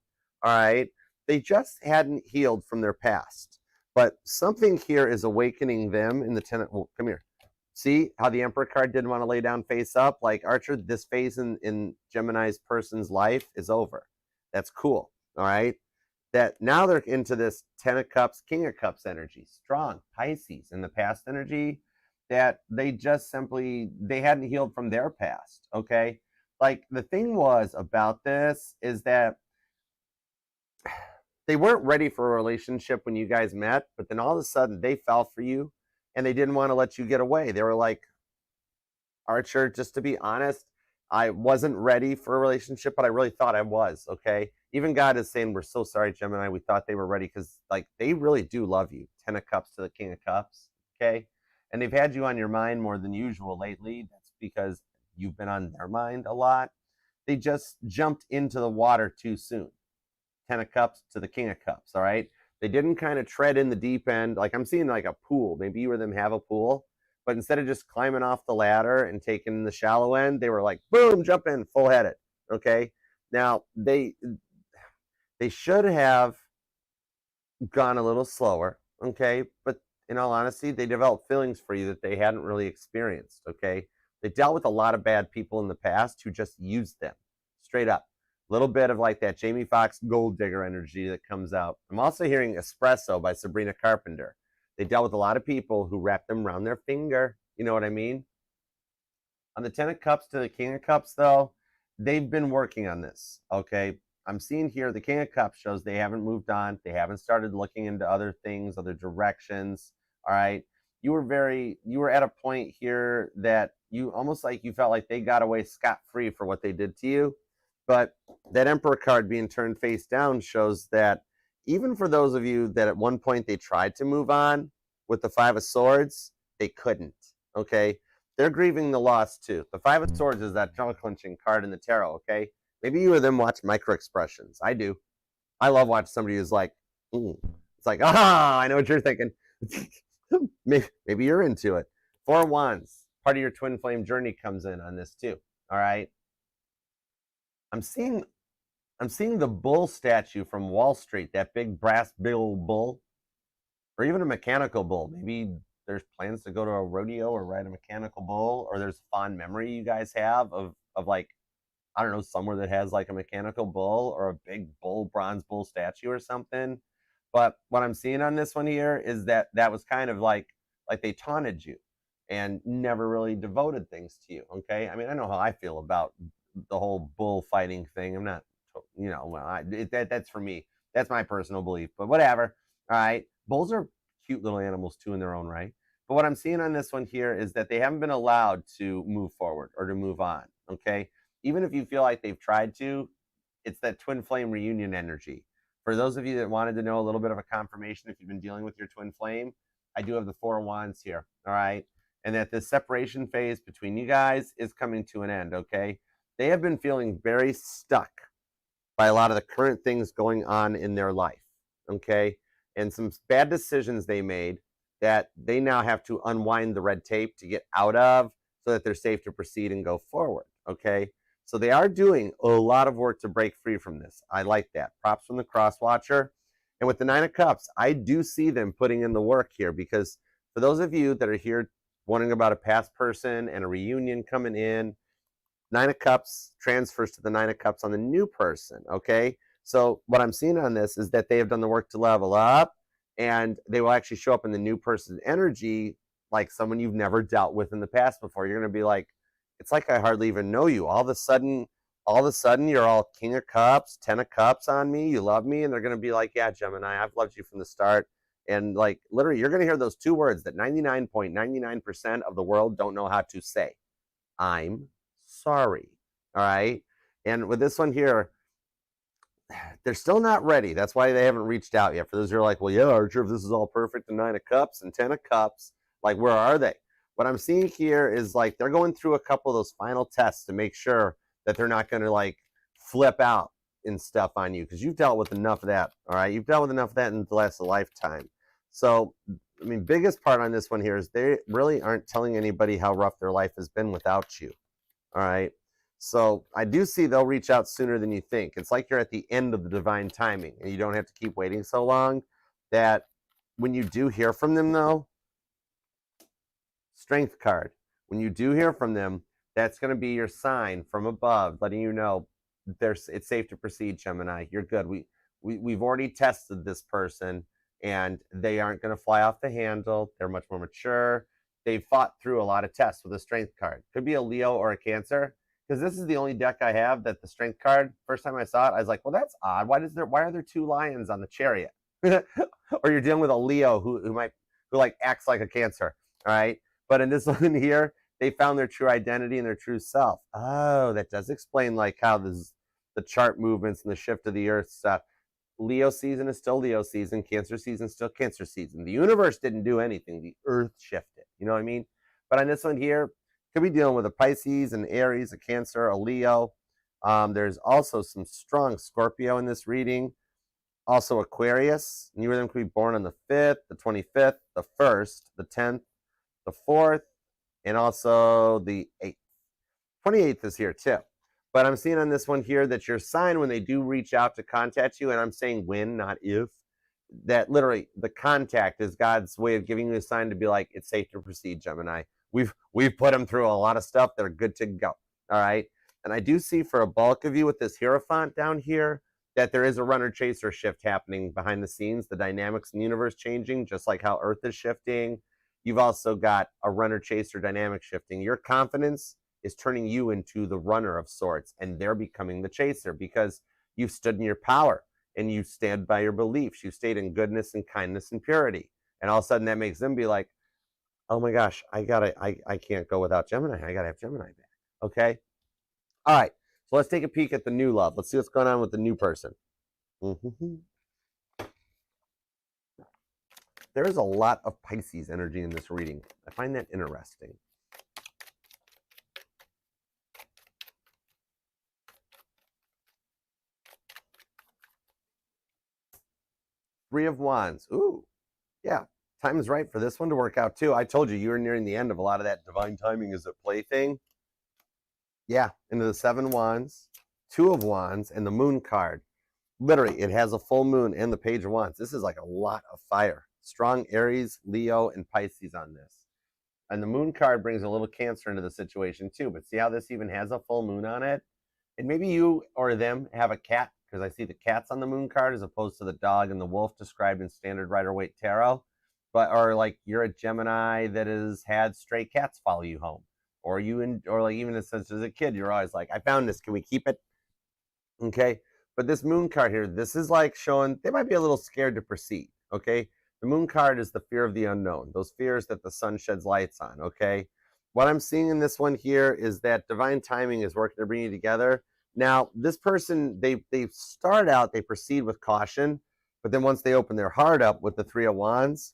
all right? They just hadn't healed from their past. But something here is awakening them in the 10. Well, come here. See how the Emperor card didn't want to lay down face up? Like, Archer, this phase in Gemini's person's life is over. That's cool, all right? That now they're into this 10 of Cups, King of Cups energy. Strong Pisces in the past energy that they just simply, they hadn't healed from their past, okay? Like, the thing was about this is that they weren't ready for a relationship when you guys met, but then all of a sudden they fell for you and they didn't want to let you get away. They were like, Archer, just to be honest, I wasn't ready for a relationship, but I really thought I was, okay? Even God is saying, we're so sorry, Gemini. We thought they were ready because, like, they really do love you. 10 of Cups to the King of Cups, okay? And they've had you on your mind more than usual lately. That's because you've been on their mind a lot. They just jumped into the water too soon. 10 of Cups to the King of Cups, all right? They didn't kind of tread in the deep end. Like, I'm seeing like a pool. Maybe you or them have a pool. But instead of just climbing off the ladder and taking the shallow end, they were like, boom, jump in, full-headed, okay? Now, they should have gone a little slower, okay? But in all honesty, they developed feelings for you that they hadn't really experienced, okay? They dealt with a lot of bad people in the past who just used them, straight up. A little bit of like that Jamie Foxx gold digger energy that comes out. I'm also hearing Espresso by Sabrina Carpenter. They dealt with a lot of people who wrapped them around their finger. You know what I mean? On the 10 of Cups to the King of Cups, though, they've been working on this, okay? I'm seeing here the King of Cups shows they haven't moved on. They haven't started looking into other things, other directions, all right? You were at a point here that you almost like you felt like they got away scot-free for what they did to you. But that Emperor card being turned face down shows that even for those of you that at one point they tried to move on with the Five of Swords, they couldn't, okay? They're grieving the loss too. The Five of Swords is that jaw-clenching card in the tarot, okay? Maybe you or them watch micro expressions. I do. I love watching somebody who's like, it's like, I know what you're thinking. maybe you're into it. Four of Wands, part of your twin flame journey comes in on this too, all right? I'm seeing the bull statue from Wall Street, that big brass bill bull, or even a mechanical bull. Maybe there's plans to go to a rodeo or ride a mechanical bull, or there's a fond memory you guys have of like, I don't know, somewhere that has like a mechanical bull or a big bull, bronze bull statue or something. But what I'm seeing on this one here is that was kind of like they taunted you and never really devoted things to you, okay? I mean, I know how I feel about the whole bullfighting thing. I'm not, well, that's for me. That's my personal belief, but whatever. All right. Bulls are cute little animals too in their own right. But what I'm seeing on this one here is that they haven't been allowed to move forward or to move on. Okay. Even if you feel like they've tried to, it's that twin flame reunion energy. For those of you that wanted to know a little bit of a confirmation, if you've been dealing with your twin flame, I do have the Four of Wands here. All right. And that this separation phase between you guys is coming to an end. Okay. They have been feeling very stuck by a lot of the current things going on in their life, okay? And some bad decisions they made that they now have to unwind the red tape to get out of so that they're safe to proceed and go forward, okay? So they are doing a lot of work to break free from this. I like that. Props from the cross watcher. And with the Nine of Cups, I do see them putting in the work here because for those of you that are here wondering about a past person and a reunion coming in, Nine of Cups transfers to the Nine of Cups on the new person, okay? So what I'm seeing on this is that they have done the work to level up, and they will actually show up in the new person's energy like someone you've never dealt with in the past before. You're going to be like, it's like I hardly even know you. All of a sudden, you're all King of Cups, 10 of Cups on me. You love me. And they're going to be like, yeah, Gemini, I've loved you from the start. And like, literally, you're going to hear those two words that 99.99% of the world don't know how to say. I'm sorry. All right. And with this one here, they're still not ready. That's why they haven't reached out yet. For those who are like, well, yeah, Archer, if this is all perfect, the 9 of Cups and 10 of Cups, like, where are they? What I'm seeing here is like they're going through a couple of those final tests to make sure that they're not going to like flip out and stuff on you, because you've dealt with enough of that. All right. You've dealt with enough of that in the last lifetime. So, I mean, biggest part on this one here is they really aren't telling anybody how rough their life has been without you. All right. So I do see they'll reach out sooner than you think. It's like you're at the end of the divine timing and you don't have to keep waiting so long. That when you do hear from them, though, Strength card, when you do hear from them, that's going to be your sign from above, letting you know it's safe to proceed, Gemini. You're good. We've already tested this person, and they aren't going to fly off the handle. They're much more mature. They've fought through a lot of tests with a Strength card. Could be a Leo or a Cancer, because this is the only deck I have that the Strength card, first time I saw it, I was like, well, that's odd. Why are there two lions on the Chariot? Or you're dealing with a Leo who like acts like a Cancer, all right? But in this one here, they found their true identity and their true self. Oh, that does explain like how the chart movements and the shift of the earth stuff. Leo season is still Leo season. Cancer season is still Cancer season. The universe didn't do anything. The earth shifted. You know what I mean? But on this one here, could be dealing with a Pisces, an Aries, a Cancer, a Leo. There's also some strong Scorpio in this reading. Also Aquarius. Neither of them could be born on the 5th, the 25th, the 1st, the 10th, the 4th, and also the 8th. 28th is here too. But I'm seeing on this one here that your sign, when they do reach out to contact you, and I'm saying when, not if, that literally the contact is God's way of giving you a sign to be like, it's safe to proceed, Gemini. We've put them through a lot of stuff. They're good to go. All right. And I do see for a bulk of you with this Hierophant down here that there is a runner-chaser shift happening behind the scenes. The dynamics in the universe changing, just like how Earth is shifting. You've also got a runner-chaser dynamic shifting. Your confidence is turning you into the runner of sorts, and they're becoming the chaser because you've stood in your power and you stand by your beliefs. You stayed in goodness and kindness and purity. And all of a sudden that makes them be like, oh my gosh, I can't go without Gemini. I gotta have Gemini back. Okay. All right. So let's take a peek at the new love. Let's see what's going on with the new person. There is a lot of Pisces energy in this reading. I find that interesting. Three of Wands. Ooh, yeah. Time is right for this one to work out too. I told you, you were nearing the end of a lot of that divine timing is at play thing. Yeah, into the 7 Wands, 2 of Wands, and the Moon card. Literally, it has a full moon and the Page of Wands. This is like a lot of fire. Strong Aries, Leo, and Pisces on this. And the Moon card brings a little Cancer into the situation too. But see how this even has a full moon on it? And maybe you or them have a cat, because I see the cats on the Moon card as opposed to the dog and the wolf described in Standard Rider-Waite Tarot. Or like you're a Gemini that has had stray cats follow you home. Or like even as a kid, you're always like, I found this, can we keep it? Okay. But this Moon card here, this is like showing they might be a little scared to proceed. Okay. The Moon card is the fear of the unknown, those fears that the sun sheds lights on. Okay. What I'm seeing in this one here is that divine timing is working to bring you together. Now, this person, they start out, they proceed with caution, but then once they open their heart up with the 3 of Wands,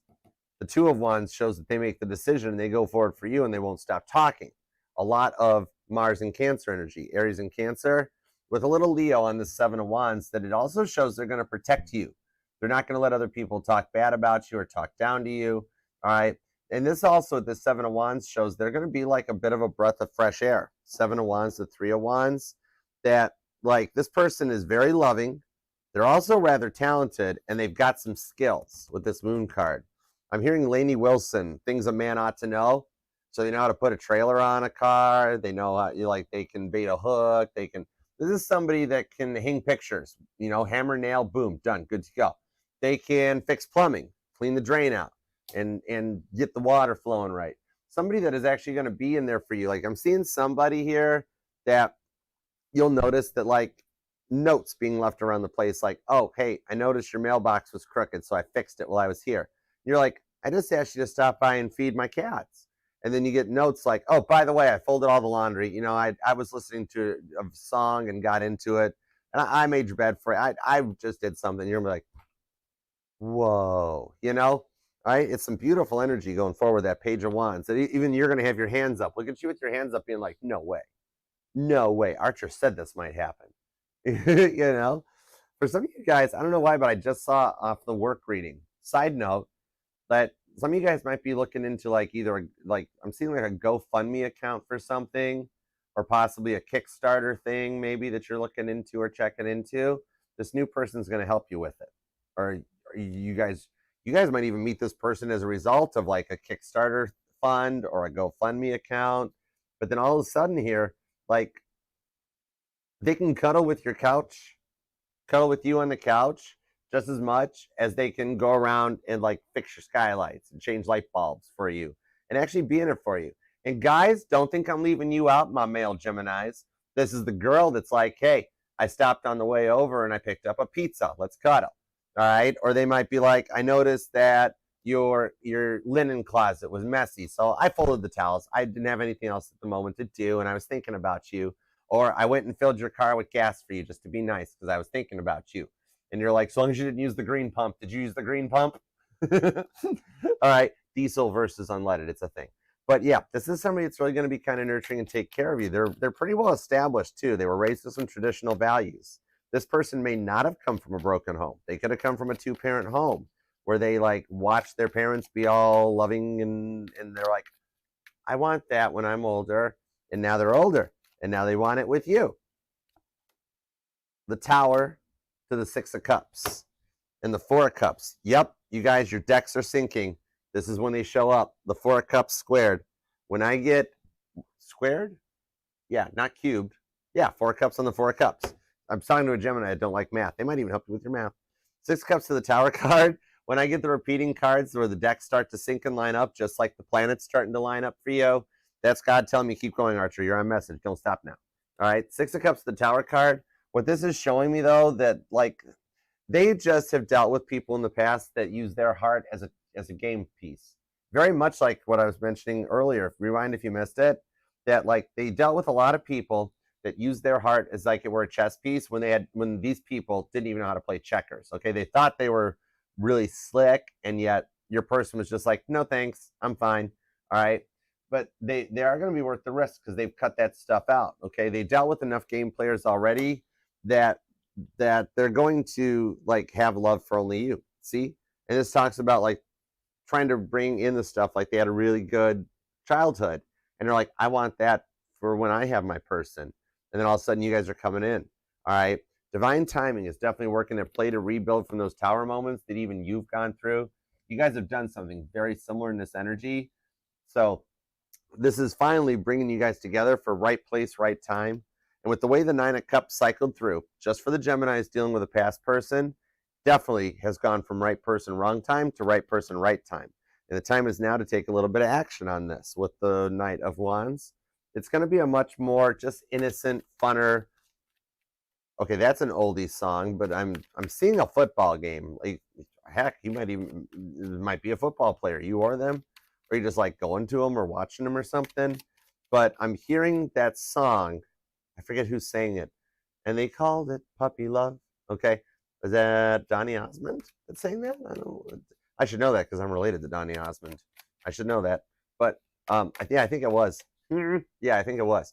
the 2 of Wands shows that they make the decision and they go forward for you and they won't stop talking. A lot of Mars and Cancer energy, Aries and Cancer, with a little Leo on the 7 of Wands, that it also shows they're going to protect you. They're not going to let other people talk bad about you or talk down to you. All right. And this also, the 7 of Wands shows they're going to be like a bit of a breath of fresh air. 7 of Wands, the 3 of Wands, that like this person is very loving. They're also rather talented and they've got some skills with this Moon card. I'm hearing Lainey Wilson, Things a Man Ought to Know. So they know how to put a trailer on a car. They know how they can bait a hook. This is somebody that can hang pictures, hammer, nail, boom, done, good to go. They can fix plumbing, clean the drain out, and get the water flowing right. Somebody that is actually going to be in there for you. Like I'm seeing somebody here that you'll notice that notes being left around the place, like, oh, hey, I noticed your mailbox was crooked, so I fixed it while I was here. You're like, I just asked you to stop by and feed my cats. And then you get notes like, oh, by the way, I folded all the laundry. I was listening to a song and got into it, and I made your bed for you. I just did something. You're gonna be like, whoa, right? It's some beautiful energy going forward, that Page of Wands. That even you're gonna have your hands up. Look at you with your hands up being like, no way. No way. Archer said this might happen. For some of you guys, I don't know why, but I just saw off the work reading. Side note, that some of you guys might be looking into either I'm seeing a GoFundMe account for something, or possibly a Kickstarter thing maybe that you're looking into or checking into. This new person's going to help you with it. Or you guys might even meet this person as a result of a Kickstarter fund or a GoFundMe account. But then all of a sudden here, they can cuddle with you on the couch just as much as they can go around and fix your skylights and change light bulbs for you and actually be in it for you. And guys, don't think I'm leaving you out, my male Geminis. This is the girl that's like, hey, I stopped on the way over and I picked up a pizza. Let's cuddle. All right. Or they might be like, I noticed that your linen closet was messy, so I folded the towels. I didn't have anything else at the moment to do, and I was thinking about you. Or I went and filled your car with gas for you just to be nice because I was thinking about you. And you're like, so long as you didn't use the green pump. Did you use the green pump? All right. Diesel versus unleaded. It's a thing. But yeah, this is somebody that's really going to be kind of nurturing and take care of you. They're pretty well established too. They were raised with some traditional values. This person may not have come from a broken home. They could have come from a two-parent home where they watched their parents be all loving and they're like, I want that when I'm older. And now they're older. And now they want it with you. The Tower to the Six of Cups and the Four of Cups. Yep, you guys, your decks are syncing. This is when they show up. The Four of Cups squared. When I get squared? Yeah, not cubed. Yeah, Four of Cups on the Four of Cups. I'm talking to a Gemini. I don't like math. They might even help you with your math. Six Cups to the Tower card. When I get the repeating cards where the decks start to sync and line up, just like the planets starting to line up for you, that's God telling me, keep going, Archer. You're on message. Don't stop now. All right. Six of Cups, the Tower card. What this is showing me, though, that they just have dealt with people in the past that use their heart as a game piece. Very much like what I was mentioning earlier. Rewind if you missed it. That they dealt with a lot of people that used their heart as it were a chess piece when these people didn't even know how to play checkers. Okay, they thought they were really slick, and yet your person was just like, no thanks, I'm fine. All right. But they are going to be worth the risk because they've cut that stuff out. Okay, they dealt with enough game players already that they're going to have love for only you. See, and this talks about trying to bring in the stuff they had a really good childhood, and they're like, I want that for when I have my person. And then all of a sudden, you guys are coming in. All right, divine timing is definitely working at play to rebuild from those tower moments that even you've gone through. You guys have done something very similar in this energy, so this is finally bringing you guys together for right place, right time. And with the way the Nine of Cups cycled through, just for the Geminis dealing with a past person, definitely has gone from right person, wrong time to right person, right time. And the time is now to take a little bit of action on this with the Knight of Wands. It's going to be a much more just innocent, funner. Okay, that's an oldie song, but I'm seeing a football game. Heck, you might be a football player, you or them. Or you just going to them or watching them or something. But I'm hearing that song. I forget who sang it. And they called it Puppy Love. Okay. Is that Donny Osmond that sang that? I should know that because I'm related to Donny Osmond. I should know that. But yeah, I think it was. Yeah, I think it was.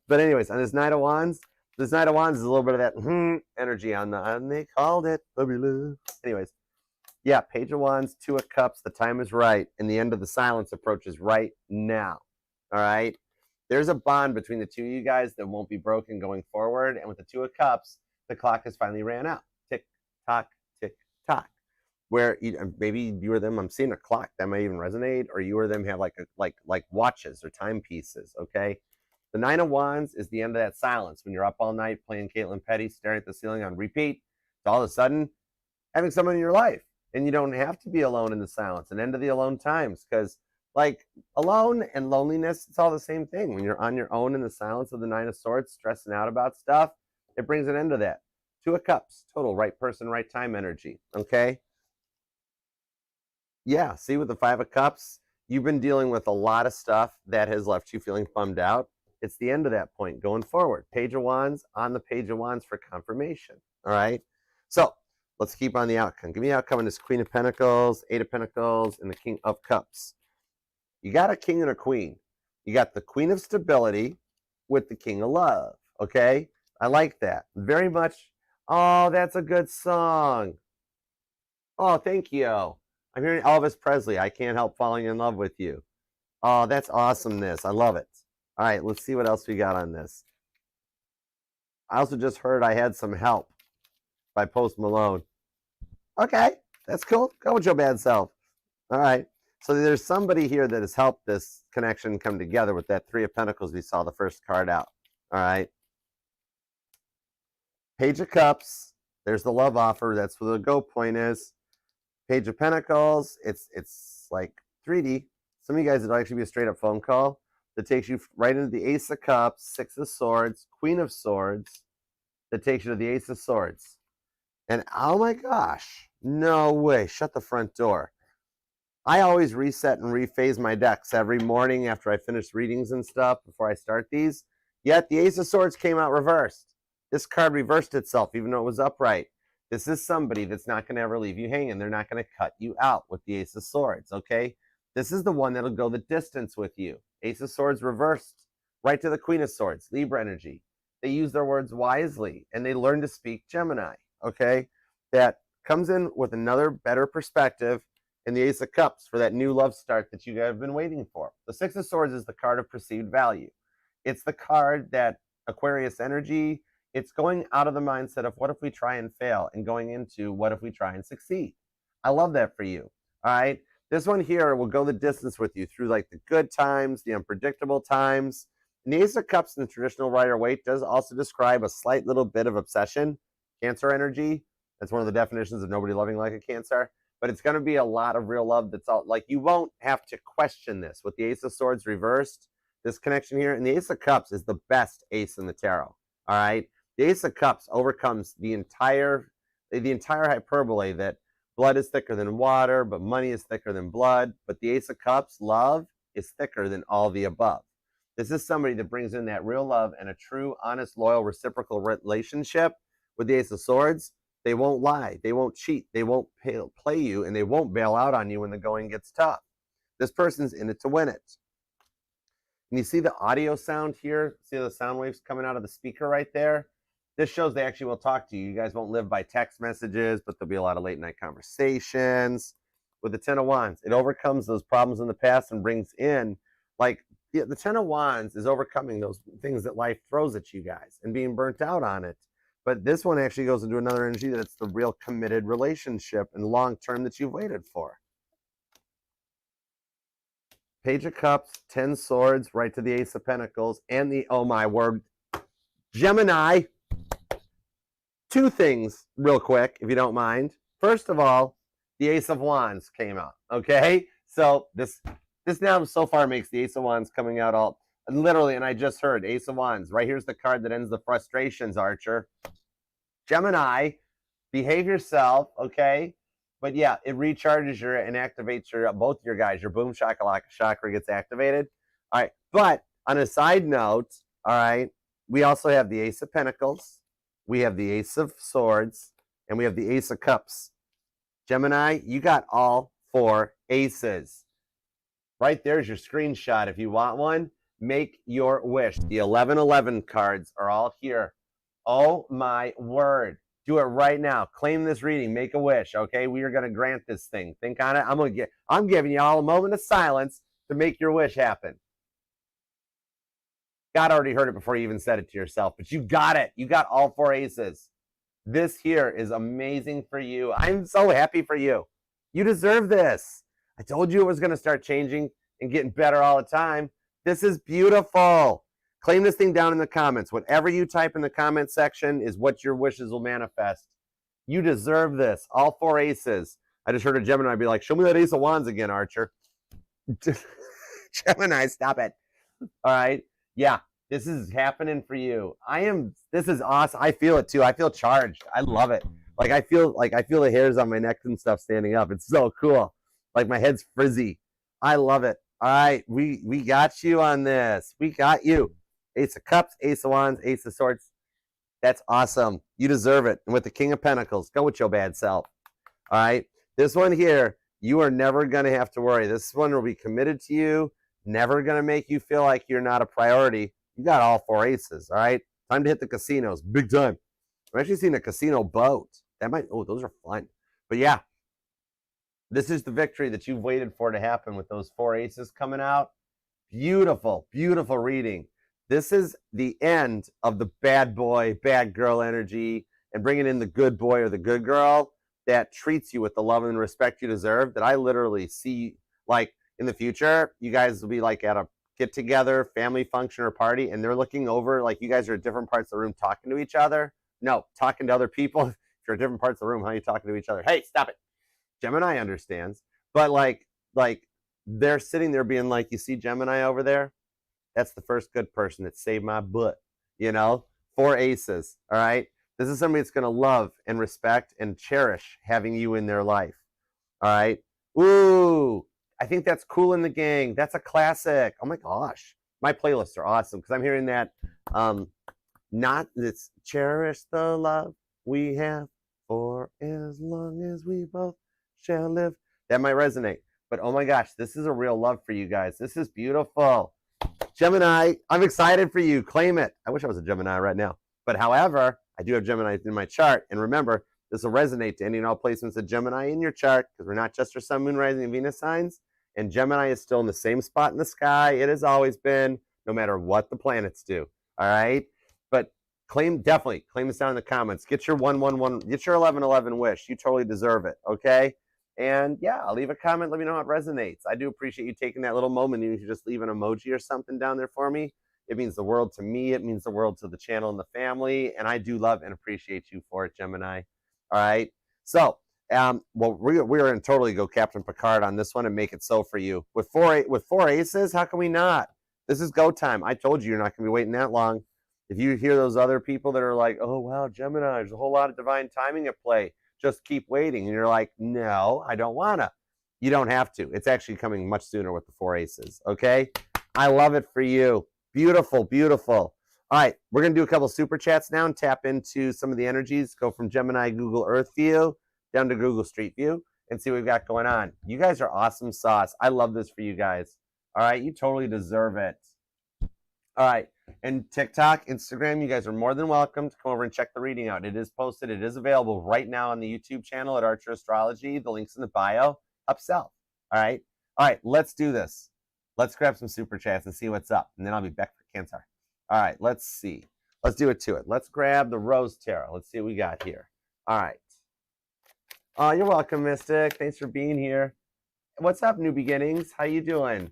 But anyways, on this Knight of Wands is a little bit of that energy on and they called it Puppy Love. Anyways. Yeah, Page of Wands, Two of Cups, the time is right, and the end of the silence approaches right now. All right? There's a bond between the two of you guys that won't be broken going forward, and with the Two of Cups, the clock has finally ran out. Tick, tock, tick, tock. where maybe you or them, I'm seeing a clock that might even resonate, or you or them have like watches or timepieces, okay? The Nine of Wands is the end of that silence when you're up all night playing Caitlin Petty, staring at the ceiling on repeat. All of a sudden, having someone in your life, and you don't have to be alone in the silence. An end of the alone times, because like alone and loneliness, it's all the same thing. When you're on your own in the silence of the Nine of Swords, stressing out about stuff, it brings an end to that. Two of Cups, total right person, right time energy, okay? Yeah, see with the Five of Cups, you've been dealing with a lot of stuff that has left you feeling bummed out. It's the end of that point going forward. Page of Wands on the Page of Wands for confirmation, all right? So let's keep on the outcome. Give me the outcome in this Queen of Pentacles, Eight of Pentacles, and the King of Cups. You got a king and a queen. You got the Queen of Stability with the King of Love, okay? I like that. Very much. Oh, that's a good song. Oh, thank you. I'm hearing Elvis Presley. I can't help falling in love with you. Oh, that's awesomeness. I love it. All right, let's see what else we got on this. I also just heard I Had Some Help by Post Malone. Okay, that's cool. Go with your bad self. All right. So there's somebody here that has helped this connection come together with that Three of Pentacles we saw the first card out. All right. Page of Cups. There's the love offer. That's where the go point is. Page of Pentacles. It's like 3D. Some of you guys, it'll actually be a straight up phone call that takes you right into the Ace of Cups, Six of Swords, Queen of Swords, that takes you to the Ace of Swords. And oh my gosh, no way. Shut the front door. I always reset and rephase my decks every morning after I finish readings and stuff before I start these. Yet the Ace of Swords came out reversed. This card reversed itself even though it was upright. This is somebody that's not going to ever leave you hanging. They're not going to cut you out with the Ace of Swords, okay? This is the one that'll go the distance with you. Ace of Swords reversed right to the Queen of Swords, Libra energy. They use their words wisely, and they learn to speak Gemini, okay? That comes in with another better perspective in the Ace of Cups for that new love start that you guys have been waiting for. The Six of Swords is the card of perceived value. It's the card that Aquarius energy, it's going out of the mindset of what if we try and fail and going into what if we try and succeed. I love that for you, all right? This one here will go the distance with you through like the good times, the unpredictable times. And the Ace of Cups in the traditional Rider-Waite does also describe a slight little bit of obsession, Cancer energy. That's one of the definitions of nobody loving like a Cancer. But it's going to be a lot of real love that's all, like you won't have to question this. With the Ace of Swords reversed, this connection here, and the Ace of Cups is the best ace in the tarot, all right? The Ace of Cups overcomes the entire hyperbole that blood is thicker than water, but money is thicker than blood. But the Ace of Cups, love, is thicker than all the above. This is somebody that brings in that real love and a true, honest, loyal, reciprocal relationship. With the Ace of Swords, they won't lie, they won't cheat, they won't play you, and they won't bail out on you when the going gets tough. This person's in it to win it. And you see the audio sound here? See the sound waves coming out of the speaker right there? This shows they actually will talk to you. You guys won't live by text messages, but there'll be a lot of late night conversations. With the Ten of Wands, it overcomes those problems in the past and brings in, like, the Ten of Wands is overcoming those things that life throws at you guys and being burnt out on it. But this one actually goes into another energy that's the real committed relationship and long-term that you've waited for. Page of Cups, 10 Swords, right to the Ace of Pentacles, and the, oh my word, Gemini. Two things real quick, if you don't mind. First of all, the Ace of Wands came out, okay? So this now so far makes the Ace of Wands coming out all, literally, and I just heard Ace of Wands. Right here's the card that ends the frustrations, Archer. Gemini, behave yourself, okay? But yeah, it recharges your and activates your both your guys. Your boom shakalaka chakra gets activated. All right, but on a side note, all right, we also have the Ace of Pentacles, we have the Ace of Swords, and we have the Ace of Cups. Gemini, you got all four aces. Right there's your screenshot. If you want one, make your wish. The 1111 cards are all here. Oh my word. Do it right now. Claim this reading. Make a wish, okay? We are going to grant this thing. Think on it. I'm giving you all a moment of silence to make your wish happen. God already heard it before you even said it to yourself, but you got it. You got all four aces. This here is amazing for you. I'm so happy for you. You deserve this. I told you it was going to start changing and getting better all the time. This is beautiful. Claim this thing down in the comments. Whatever you type in the comment section is what your wishes will manifest. You deserve this. All 4 aces. I just heard a Gemini be like, show me that ace of wands again, Archer. Gemini, stop it. All right. Yeah, this is happening for you. This is awesome. I feel it too. I feel charged. I love it. I feel the hairs on my neck and stuff standing up. It's so cool. Like my head's frizzy. I love it. All right, we got you on this. We got you. Ace of Cups, Ace of Wands, Ace of Swords. That's awesome. You deserve it. And with the King of Pentacles, go with your bad self. All right. This one here, you are never going to have to worry. This one will be committed to you. Never going to make you feel like you're not a priority. You got all 4 aces. All right. Time to hit the casinos. Big time. I'm actually seeing a casino boat. Those are fun. But yeah, this is the victory that you've waited for to happen with those 4 aces coming out. Beautiful, beautiful reading. This is the end of the bad boy, bad girl energy and bringing in the good boy or the good girl that treats you with the love and respect you deserve. That I literally see, like, in the future, you guys will be like at a get together, family function or party, and they're looking over, like you guys are at different parts of the room talking to each other. No, talking to other people. If you're at different parts of the room, how are you talking to each other? Hey, stop it. Gemini understands. But like they're sitting there being like, you see Gemini over there? That's the first good person that saved my butt. 4 aces. All right. This is somebody that's going to love and respect and cherish having you in their life. All right. Ooh, I think that's Cool in the Gang. That's a classic. Oh my gosh. My playlists are awesome because I'm hearing that. It's cherish the love we have for as long as we both shall live. That might resonate. But oh my gosh, this is a real love for you guys. This is beautiful. Gemini, I'm excited for you. Claim it. I wish I was a Gemini right now. But however, I do have Gemini in my chart. And remember, this will resonate to any and all placements of Gemini in your chart because we're not just for Sun, Moon, Rising, and Venus signs. And Gemini is still in the same spot in the sky. It has always been, no matter what the planets do. All right? But definitely claim this down in the comments. Get your 111, get your 1111 wish. You totally deserve it. Okay? And yeah, leave a comment. Let me know how it resonates. I do appreciate you taking that little moment. You can just leave an emoji or something down there for me. It means the world to me. It means the world to the channel and the family. And I do love and appreciate you for it, Gemini. All right. So, we're going to totally go Captain Picard on this one and make it so for you. With four aces, how can we not? This is go time. I told you you're not going to be waiting that long. If you hear those other people that are like, oh, wow, Gemini, there's a whole lot of divine timing at play. Just keep waiting. And you're like, no, I don't want to. You don't have to. It's actually coming much sooner with the 4 aces. Okay. I love it for you. Beautiful, beautiful. All right. We're going to do a couple super chats now and tap into some of the energies. Go from Gemini Google Earth View down to Google Street View and see what we've got going on. You guys are awesome sauce. I love this for you guys. All right. You totally deserve it. All right. And TikTok, Instagram, you guys are more than welcome to come over and check the reading out. It is posted. It is available right now on the YouTube channel at Archer Astrology. The link's in the bio. Upsell. All right. All right. Let's do this. Let's grab some super chats and see what's up. And then I'll be back for Cancer. All right. Let's see. Let's do it to it. Let's grab the Rose Tarot. Let's see what we got here. All right. Oh, you're welcome, Mystic. Thanks for being here. What's up, New Beginnings? How you doing?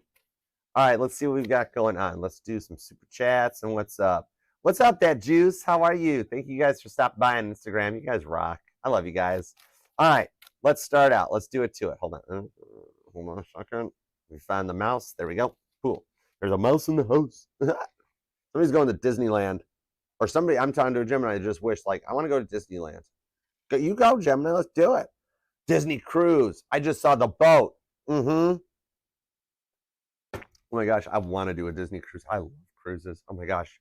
All right, let's see what we've got going on. Let's do some super chats and what's up. What's up, that juice? How are you? Thank you guys for stopping by on Instagram. You guys rock. I love you guys. All right, let's start out. Let's do it to it. Hold on. Hold on a second. We found the mouse. There we go. Cool. There's a mouse in the house. Somebody's going to Disneyland. Or somebody, I'm talking to a Gemini that just wished, like, I want to go to Disneyland. You go, Gemini. Let's do it. Disney cruise. I just saw the boat. Mm-hmm. Oh my gosh, I want to do a Disney cruise. I love cruises. Oh my gosh.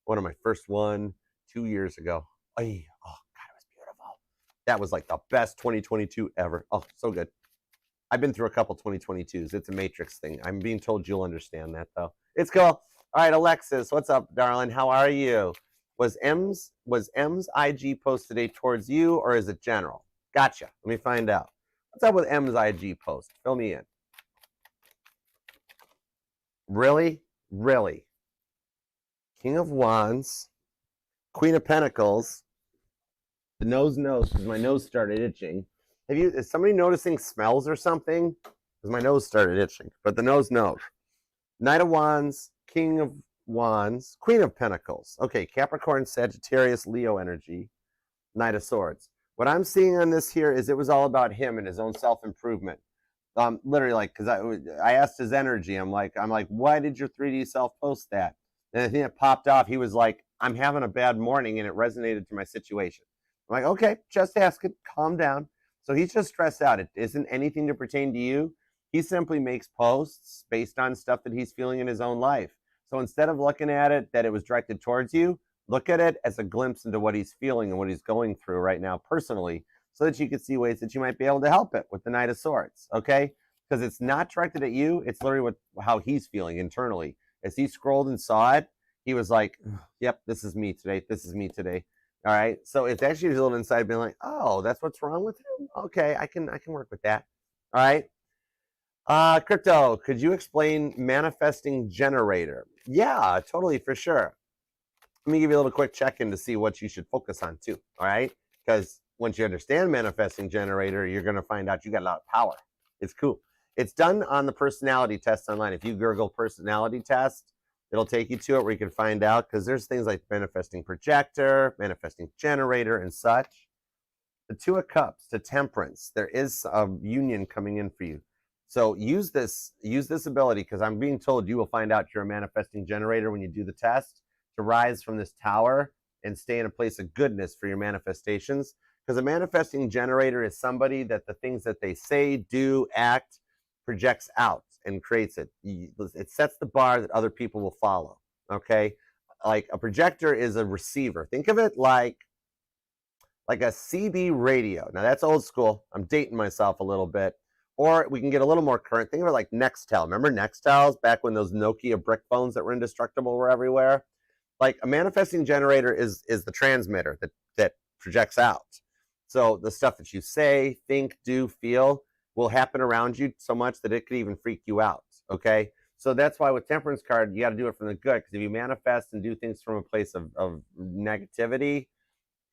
One of my first 2 years ago. Oh, God, it was beautiful. That was like the best 2022 ever. Oh, so good. I've been through a couple 2022s. It's a Matrix thing. I'm being told you'll understand that, though. It's cool. All right, Alexis, what's up, darling? How are you? Was M's IG post today towards you, or is it general? Gotcha. Let me find out. What's up with M's IG post? Fill me in. Really? Really? King of Wands, Queen of Pentacles, the nose because my nose started itching, Is somebody noticing smells or something? Because my nose started itching, but the nose knows. Knight of Wands, King of Wands, Queen of Pentacles. Okay, Capricorn, Sagittarius, Leo energy, Knight of Swords. What I'm seeing on this here is it was all about him and his own self-improvement. Literally, like, because I asked his energy. I'm like, why did your 3D self post that? And the thing that popped off, he was like, I'm having a bad morning, and it resonated to my situation. I'm like, okay, just ask it, calm down. So he's just stressed out. It isn't anything to pertain to you. He simply makes posts based on stuff that he's feeling in his own life. So instead of looking at it that it was directed towards you, look at it as a glimpse into what he's feeling and what he's going through right now personally, so that you can see ways that you might be able to help it with the Knight of Swords, okay? Because it's not directed at you. It's literally how he's feeling internally. As he scrolled and saw it, he was like, yep, this is me today. This is me today. All right. So it's actually a little inside being like, oh, that's what's wrong with him? Okay, I can work with that. All right. Crypto, could you explain manifesting generator? Yeah, totally, for sure. Let me give you a little quick check-in to see what you should focus on too. All right. Because once you understand manifesting generator, you're going to find out you got a lot of power. It's cool. It's done on the personality test online. If you Google personality test, it'll take you to it where you can find out, because there's things like manifesting projector, manifesting generator, and such. The Two of Cups to Temperance. There is a union coming in for you. So use this ability, because I'm being told you will find out you're a manifesting generator when you do the test, to rise from this tower and stay in a place of goodness for your manifestations. Because a manifesting generator is somebody that the things that they say, do, act, projects out and creates it. It sets the bar that other people will follow, okay? Like a projector is a receiver. Think of it like a CB radio. Now that's old school. I'm dating myself a little bit. Or we can get a little more current. Think of it like Nextel. Remember Nextels back when those Nokia brick phones that were indestructible were everywhere? Like a manifesting generator is the transmitter that projects out. So the stuff that you say, think, do, feel will happen around you so much that it could even freak you out, okay? So that's why with Temperance card, you got to do it from the good, because if you manifest and do things from a place of negativity,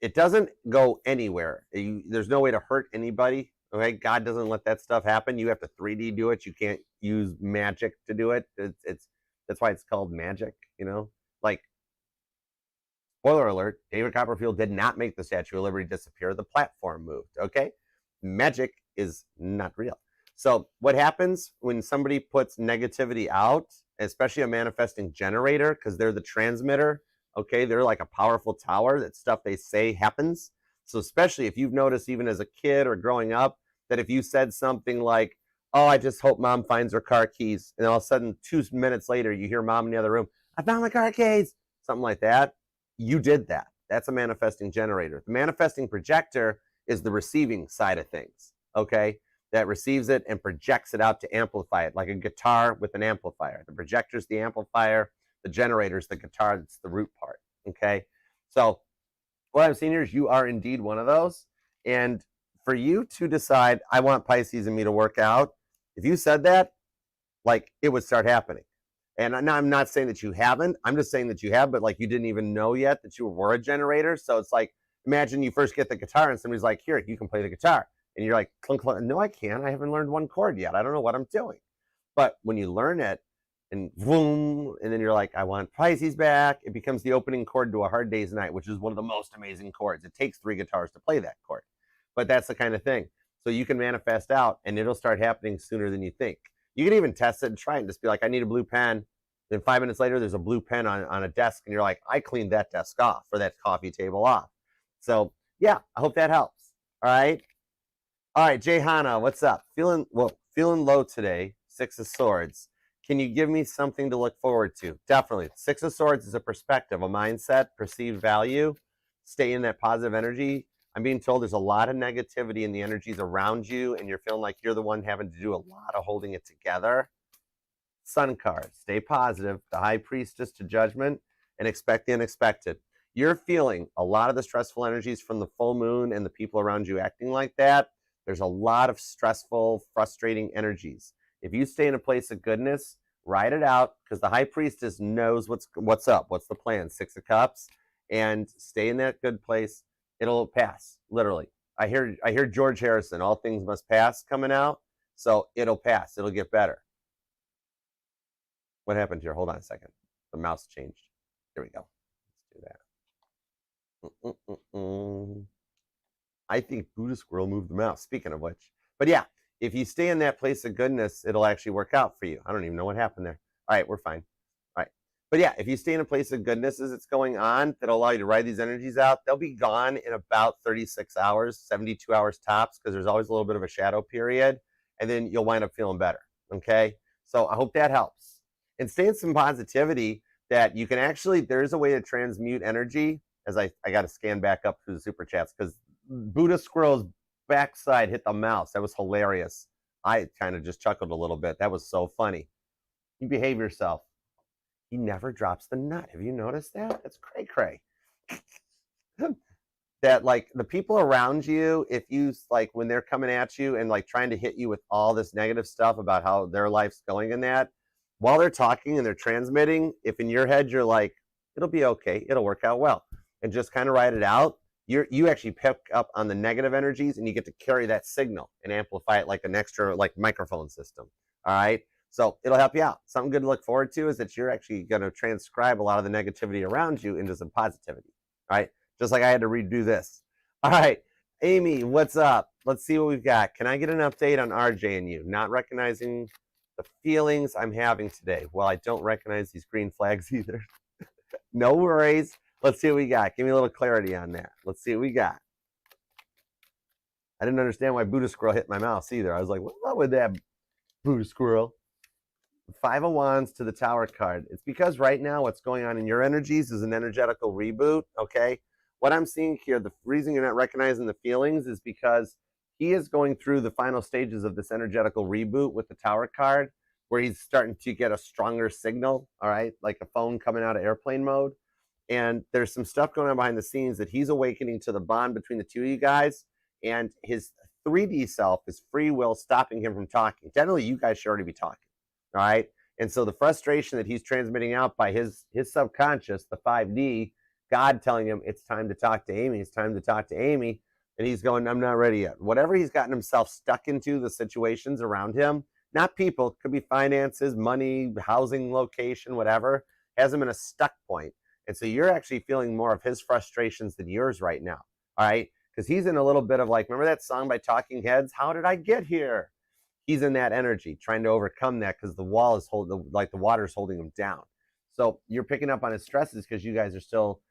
it doesn't go anywhere. There's no way to hurt anybody, okay? God doesn't let that stuff happen. You have to 3D do it. You can't use magic to do it. That's why it's called magic, you know? Like, spoiler alert, David Copperfield did not make the Statue of Liberty disappear. The platform moved, okay? Magic is not real. So what happens when somebody puts negativity out, especially a manifesting generator, because they're the transmitter, okay? They're like a powerful tower, that stuff they say happens. So especially if you've noticed even as a kid or growing up, that if you said something like, oh, I just hope mom finds her car keys, and all of a sudden 2 minutes later you hear mom in the other room, I found my car keys, something like that, you did that. That's a manifesting generator. The manifesting projector is the receiving side of things, okay? That receives it and projects it out to amplify it, like a guitar with an amplifier. The projector's the amplifier, the generator's the guitar, that's the root part, okay? So what I'm seeing here is you are indeed one of those. And for you to decide, I want Pisces in me to work out, if you said that, like, it would start happening. And now I'm not saying that you haven't. I'm just saying that you have, but like you didn't even know yet that you were a generator. So it's like, imagine you first get the guitar and somebody's like, here, you can play the guitar. And you're like, clunk, clunk. No, I can't. I haven't learned one chord yet. I don't know what I'm doing. But when you learn it and boom, and then you're like, I want Pisces back, it becomes the opening chord to A Hard Day's Night, which is one of the most amazing chords. It takes 3 guitars to play that chord. But that's the kind of thing. So you can manifest out and it'll start happening sooner than you think. You can even test it and try it and just be like, I need a blue pen. Then 5 minutes later, there's a blue pen on a desk, and you're like, I cleaned that desk off, or that coffee table off. So yeah, I hope that helps. All right. All right, Jay Hanna, what's up? Feeling low today. 6 of Swords. Can you give me something to look forward to? Definitely. 6 of Swords is a perspective, a mindset, perceived value. Stay in that positive energy. I'm being told there's a lot of negativity in the energies around you, and you're feeling like you're the one having to do a lot of holding it together. Sun card, stay positive, the High Priestess to Judgment, and expect the unexpected. You're feeling a lot of the stressful energies from the full moon and the people around you acting like that. There's a lot of stressful, frustrating energies. If you stay in a place of goodness, ride it out, because the High Priestess knows what's up, what's the plan, 6 of Cups, and stay in that good place. It'll pass, literally. I hear George Harrison, all things must pass coming out. So it'll pass. It'll get better. What happened here? Hold on a second. The mouse changed. Here we go. Let's do that. I think Buddha Squirrel moved the mouse. Speaking of which. But yeah, if you stay in that place of goodness, it'll actually work out for you. I don't even know what happened there. All right, we're fine. All right. But yeah, if you stay in a place of goodness as it's going on, that'll allow you to ride these energies out. They'll be gone in about 36 hours, 72 hours tops, because there's always a little bit of a shadow period. And then you'll wind up feeling better. Okay. So I hope that helps. And stay in some positivity that you can actually, there's a way to transmute energy. As I got to scan back up through the super chats because Buddha Squirrel's backside hit the mouse. That was hilarious. I kind of just chuckled a little bit. That was so funny. You behave yourself. He never drops the nut. Have you noticed that? That's cray cray. That like the people around you, if you like when they're coming at you and like trying to hit you with all this negative stuff about how their life's going and that, while they're talking and they're transmitting, if in your head you're like, it'll be okay, it'll work out well, and just kind of ride it out, you actually pick up on the negative energies and you get to carry that signal and amplify it like an extra like microphone system. All right. So it'll help you out. Something good to look forward to is that you're actually going to transcribe a lot of the negativity around you into some positivity. All right. Just like I had to redo this. All right. Amy, what's up? Let's see what we've got. Can I get an update on RJ and you? Not recognizing the feelings I'm having today. Well, I don't recognize these green flags either. No worries. Let's see what we got. Give me a little clarity on that. Let's see what we got. I didn't understand why Buddha Squirrel hit my mouse either. I was like, what's up with that, Buddha Squirrel? 5 of Wands to the Tower card. It's because right now what's going on in your energies is an energetical reboot, okay? What I'm seeing here, the reason you're not recognizing the feelings is because he is going through the final stages of this energetical reboot with the Tower card, where he's starting to get a stronger signal, all right? Like a phone coming out of airplane mode. And there's some stuff going on behind the scenes that he's awakening to the bond between the two of you guys, and his 3D self, his free will, stopping him from talking. Generally, you guys should already be talking, all right? And so the frustration that he's transmitting out by his subconscious, the 5D, God telling him it's time to talk to Amy, it's time to talk to Amy, and he's going, I'm not ready yet. Whatever he's gotten himself stuck into, the situations around him, not people, could be finances, money, housing, location, whatever, has him in a stuck point. And so you're actually feeling more of his frustrations than yours right now, all right? Because he's in a little bit of like, remember that song by Talking Heads, How Did I Get Here? He's in that energy, trying to overcome that because the wall is holding, like the water's holding him down. So you're picking up on his stresses because you guys are still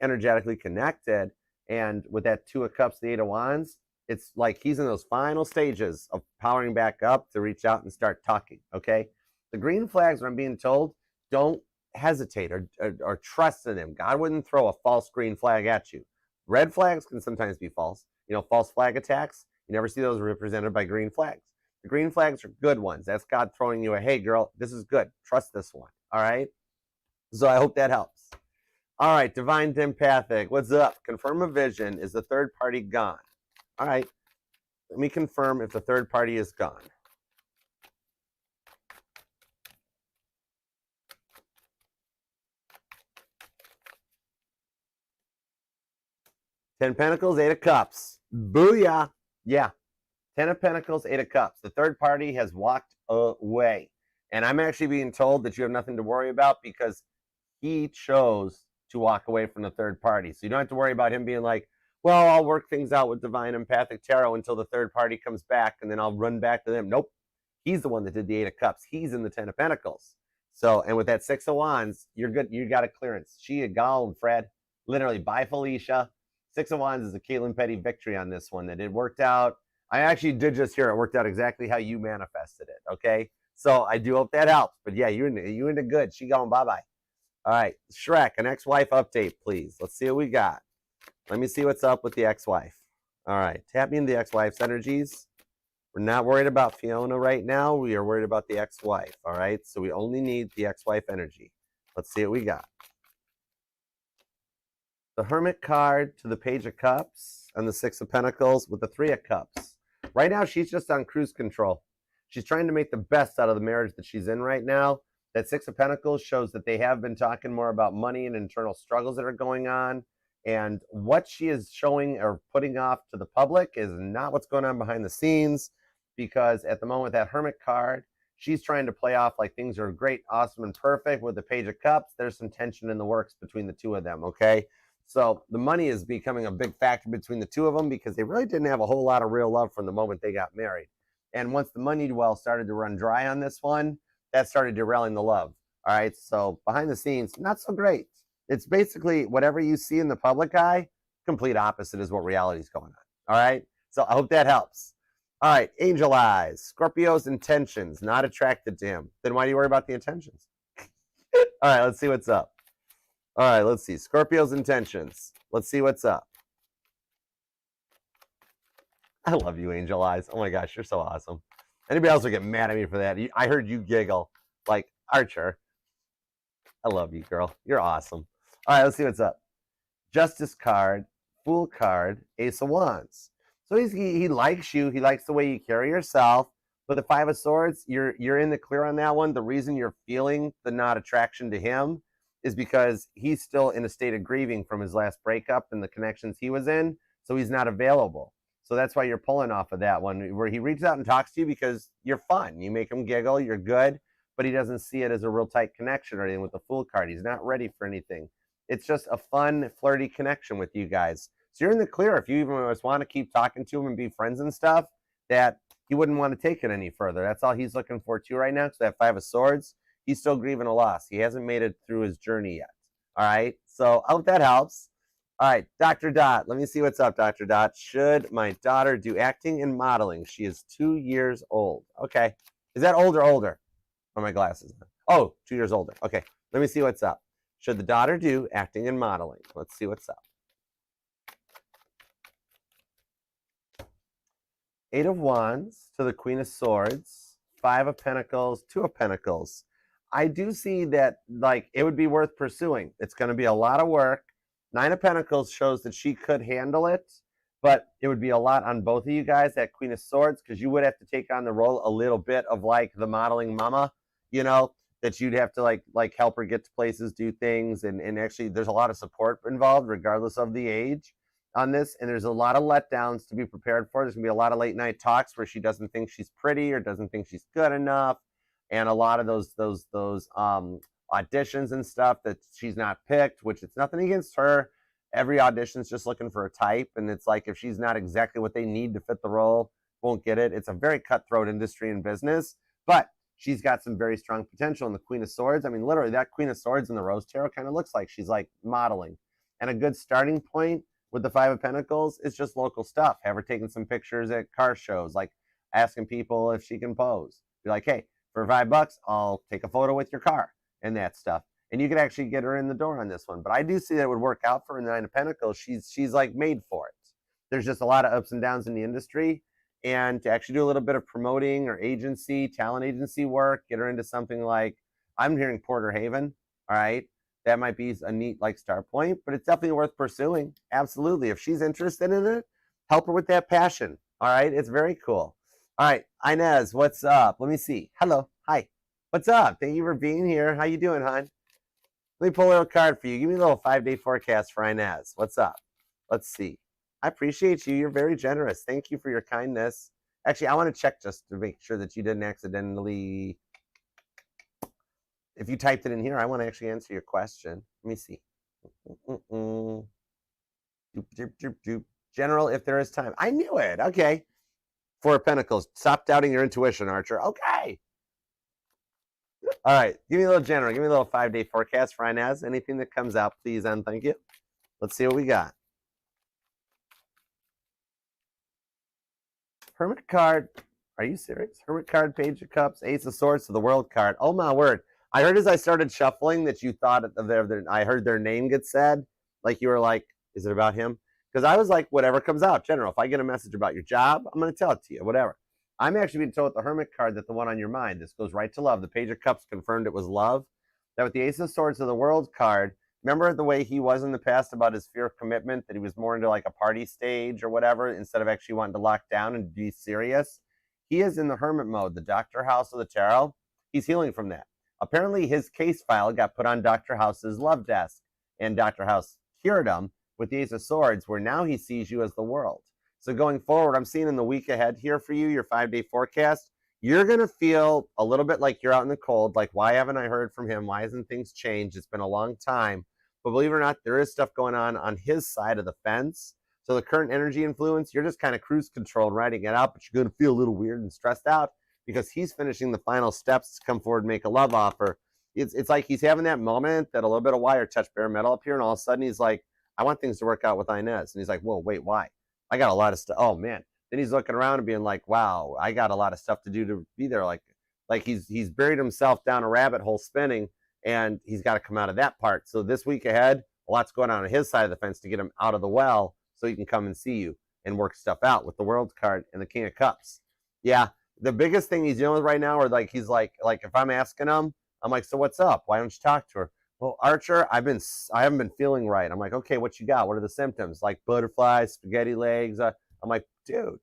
energetically connected. And with that 2 of Cups, the 8 of Wands, it's like he's in those final stages of powering back up to reach out and start talking, okay? The green flags, what I'm being told, don't hesitate or trust in them. God wouldn't throw a false green flag at you. Red flags can sometimes be false. You know, false flag attacks, you never see those represented by green flags. The green flags are good ones. That's God throwing you a, hey, girl, this is good. Trust this one, all right? So I hope that helps. All right, Divine Empathic, what's up? Confirm a vision. Is the third party gone? All right, let me confirm if the third party is gone. Ten of Pentacles, 8 of Cups. Booyah. Yeah. 10 of Pentacles, 8 of Cups. The third party has walked away. And I'm actually being told that you have nothing to worry about because he chose to walk away from the third party. So you don't have to worry about him being like, well, I'll work things out with Divine Empathic Tarot until the third party comes back and then I'll run back to them. Nope. He's the one that did the 8 of Cups. He's in the 10 of Pentacles. So, and with that 6 of Wands, you're good. You got a clearance. She had gone, Fred. Literally, bye, Felicia. 6 of Wands is a Caitlin Petty victory on this one that it worked out. I actually did just hear it worked out exactly how you manifested it, okay? So I do hope that helps. But yeah, you're into good. She going bye-bye. All right, Shrek, an ex-wife update, please. Let's see what we got. Let me see what's up with the ex-wife. All right, tap me into the ex-wife's energies. We're not worried about Fiona right now. We are worried about the ex-wife, all right? So we only need the ex-wife energy. Let's see what we got. The Hermit card to the Page of Cups and the 6 of Pentacles with the 3 of Cups. Right now, she's just on cruise control. She's trying to make the best out of the marriage that she's in right now. That 6 of Pentacles shows that they have been talking more about money and internal struggles that are going on. And what she is showing or putting off to the public is not what's going on behind the scenes, because at the moment, that Hermit card, she's trying to play off like things are great, awesome, and perfect. With the Page of Cups, there's some tension in the works between the two of them, okay? So the money is becoming a big factor between the two of them, because they really didn't have a whole lot of real love from the moment they got married. And once the money well started to run dry on this one, that started derailing the love. All right, so behind the scenes, not so great. It's basically whatever you see in the public eye, complete opposite is what reality is going on. All right, so I hope that helps. All right, angel eyes. Scorpio's intentions, not attracted to him. Then why do you worry about the intentions? All right, let's see what's up. All right, let's see. Scorpio's intentions. Let's see what's up. I love you, angel eyes. Oh my gosh, you're so awesome. Anybody else will get mad at me for that? I heard you giggle like, Archer, I love you, girl. You're awesome. All right, let's see what's up. Justice card, Fool card, Ace of Wands. So he likes you. He likes the way you carry yourself. But the Five of Swords, you're in the clear on that one. The reason you're feeling the not attraction to him is because he's still in a state of grieving from his last breakup and the connections he was in. So he's not available. So that's why you're pulling off of that one, where he reaches out and talks to you because you're fun. You make him giggle. You're good. But he doesn't see it as a real tight connection or anything with the Fool card. He's not ready for anything. It's just a fun, flirty connection with you guys. So you're in the clear. If you even just want to keep talking to him and be friends and stuff, that he wouldn't want to take it any further. That's all he's looking for too right now. So that Five of Swords, he's still grieving a loss. He hasn't made it through his journey yet. All right. So I hope that helps. All right, Dr. Dot. Let me see what's up, Dr. Dot. Should my daughter do acting and modeling? She is 2 years old. Okay. Is that old or older? Or my glasses? Oh, 2 years older. Okay. Let me see what's up. Should the daughter do acting and modeling? Let's see what's up. Eight of Wands to the Queen of Swords, Five of Pentacles, Two of Pentacles. I do see that, like, it would be worth pursuing. It's going to be a lot of work. Nine of Pentacles shows that she could handle it, but it would be a lot on both of you guys, that Queen of Swords, because you would have to take on the role a little bit of like the modeling mama, you know, that you'd have to like help her get to places, do things, and actually there's a lot of support involved regardless of the age on this, and there's a lot of letdowns to be prepared for. There's gonna be a lot of late night talks where she doesn't think she's pretty or doesn't think she's good enough, and a lot of those auditions and stuff that she's not picked, which it's nothing against her. Every audition's just looking for a type, and it's like if she's not exactly what they need to fit the role, won't get it. It's a very cutthroat industry and business, but she's got some very strong potential. And the Queen of Swords, I mean, literally that Queen of Swords in the Rose Tarot kind of looks like she's like modeling. And a good starting point with the Five of Pentacles is just local stuff. Have her taking some pictures at car shows, like asking people if she can pose. Be like, hey, for $5, I'll take a photo with your car and that stuff. And you could actually get her in the door on this one. But I do see that it would work out for her in the Nine of Pentacles. She's like made for it. There's just a lot of ups and downs in the industry. And to actually do a little bit of promoting or agency, talent agency work, get her into something like, I'm hearing Porter Haven, all right? That might be a neat like start point, but it's definitely worth pursuing. Absolutely. If she's interested in it, help her with that passion, all right? It's very cool. All right, Inez, what's up? Let me see. Hello. Hi. What's up? Thank you for being here. How you doing, hon? Let me pull a little card for you. Give me a little 5-day forecast for Inez. What's up? Let's see. I appreciate you. You're very generous. Thank you for your kindness. Actually, I want to check just to make sure that you didn't accidentally... If you typed it in here, I want to actually answer your question. Let me see. Doop, doop, doop, doop. General, if there is time. I knew it. Okay. Four of Pentacles. Stop doubting your intuition, Archer. Okay. All right. Give me a little general. Give me a little 5-day forecast for Inez. Anything that comes out, please, and thank you. Let's see what we got. Hermit card. Are you serious? Hermit card, Page of Cups, Ace of Swords to the World card. Oh, my word. I heard as I started shuffling that you thought of I heard their name get said. Like you were like, is it about him? Because I was like, whatever comes out. General, if I get a message about your job, I'm going to tell it to you, whatever. I'm actually being told with the Hermit card that the one on your mind, this goes right to love. The Page of Cups confirmed it was love. That with the Ace of Swords to the World card, remember the way he was in the past about his fear of commitment, that he was more into like a party stage or whatever, instead of actually wanting to lock down and be serious? He is in the Hermit mode, the Dr. House of the Tarot. He's healing from that. Apparently his case file got put on Dr. House's love desk, and Dr. House cured him with the Ace of Swords, where now he sees you as the world. So going forward, I'm seeing in the week ahead here for you, your 5-day forecast, you're going to feel a little bit like you're out in the cold. Like, why haven't I heard from him? Why hasn't things changed? It's been a long time. But believe it or not, there is stuff going on his side of the fence. So the current energy influence, you're just kind of cruise control and riding it out, but you're going to feel a little weird and stressed out because he's finishing the final steps to come forward and make a love offer. It's like he's having that moment that a little bit of wire touch bare metal up here, and all of a sudden he's like, I want things to work out with Inez. And he's like, whoa, wait, why? I got a lot of stuff. Oh, man. Then he's looking around and being like, wow, I got a lot of stuff to do to be there. Like he's buried himself down a rabbit hole spinning, and he's got to come out of that part. So this week ahead, a lot's going on his side of the fence to get him out of the well so he can come and see you and work stuff out with the World card and the King of Cups. Yeah, the biggest thing he's dealing with right now, or like he's like if I'm asking him, I'm like, so what's up? Why don't you talk to her? Well, Archer, I haven't been feeling right. I'm like, okay, what you got? What are the symptoms? Like butterflies, spaghetti legs. I'm like, dude,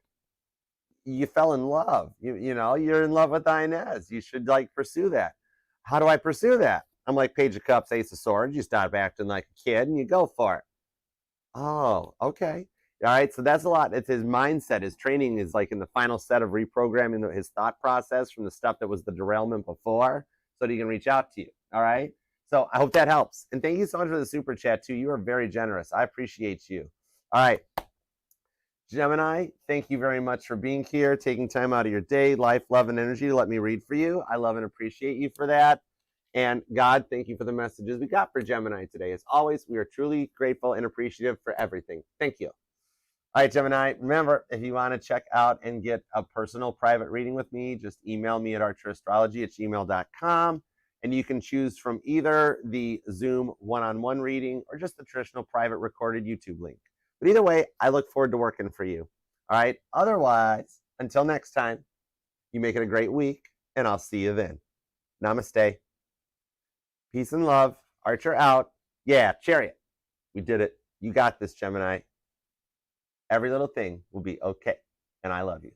you fell in love. You know, you're in love with Inez. You should like pursue that. How do I pursue that? I'm like, Page of Cups, Ace of Swords. You stop acting like a kid and you go for it. Oh, okay. All right. So that's a lot. It's his mindset. His training is like in the final set of reprogramming his thought process from the stuff that was the derailment before so that he can reach out to you. All right. So I hope that helps. And thank you so much for the super chat too. You are very generous. I appreciate you. All right. Gemini, thank you very much for being here, taking time out of your day, life, love, and energy to let me read for you. I love and appreciate you for that. And God, thank you for the messages we got for Gemini today. As always, we are truly grateful and appreciative for everything. Thank you. All right, Gemini, remember, if you want to check out and get a personal private reading with me, just email me at archerastrology@gmail.com. And you can choose from either the Zoom one-on-one reading or just the traditional private recorded YouTube link. But either way, I look forward to working for you. All right. Otherwise, until next time, you make it a great week, and I'll see you then. Namaste. Peace and love. Archer out. Yeah, Chariot. We did it. You got this, Gemini. Every little thing will be okay. And I love you.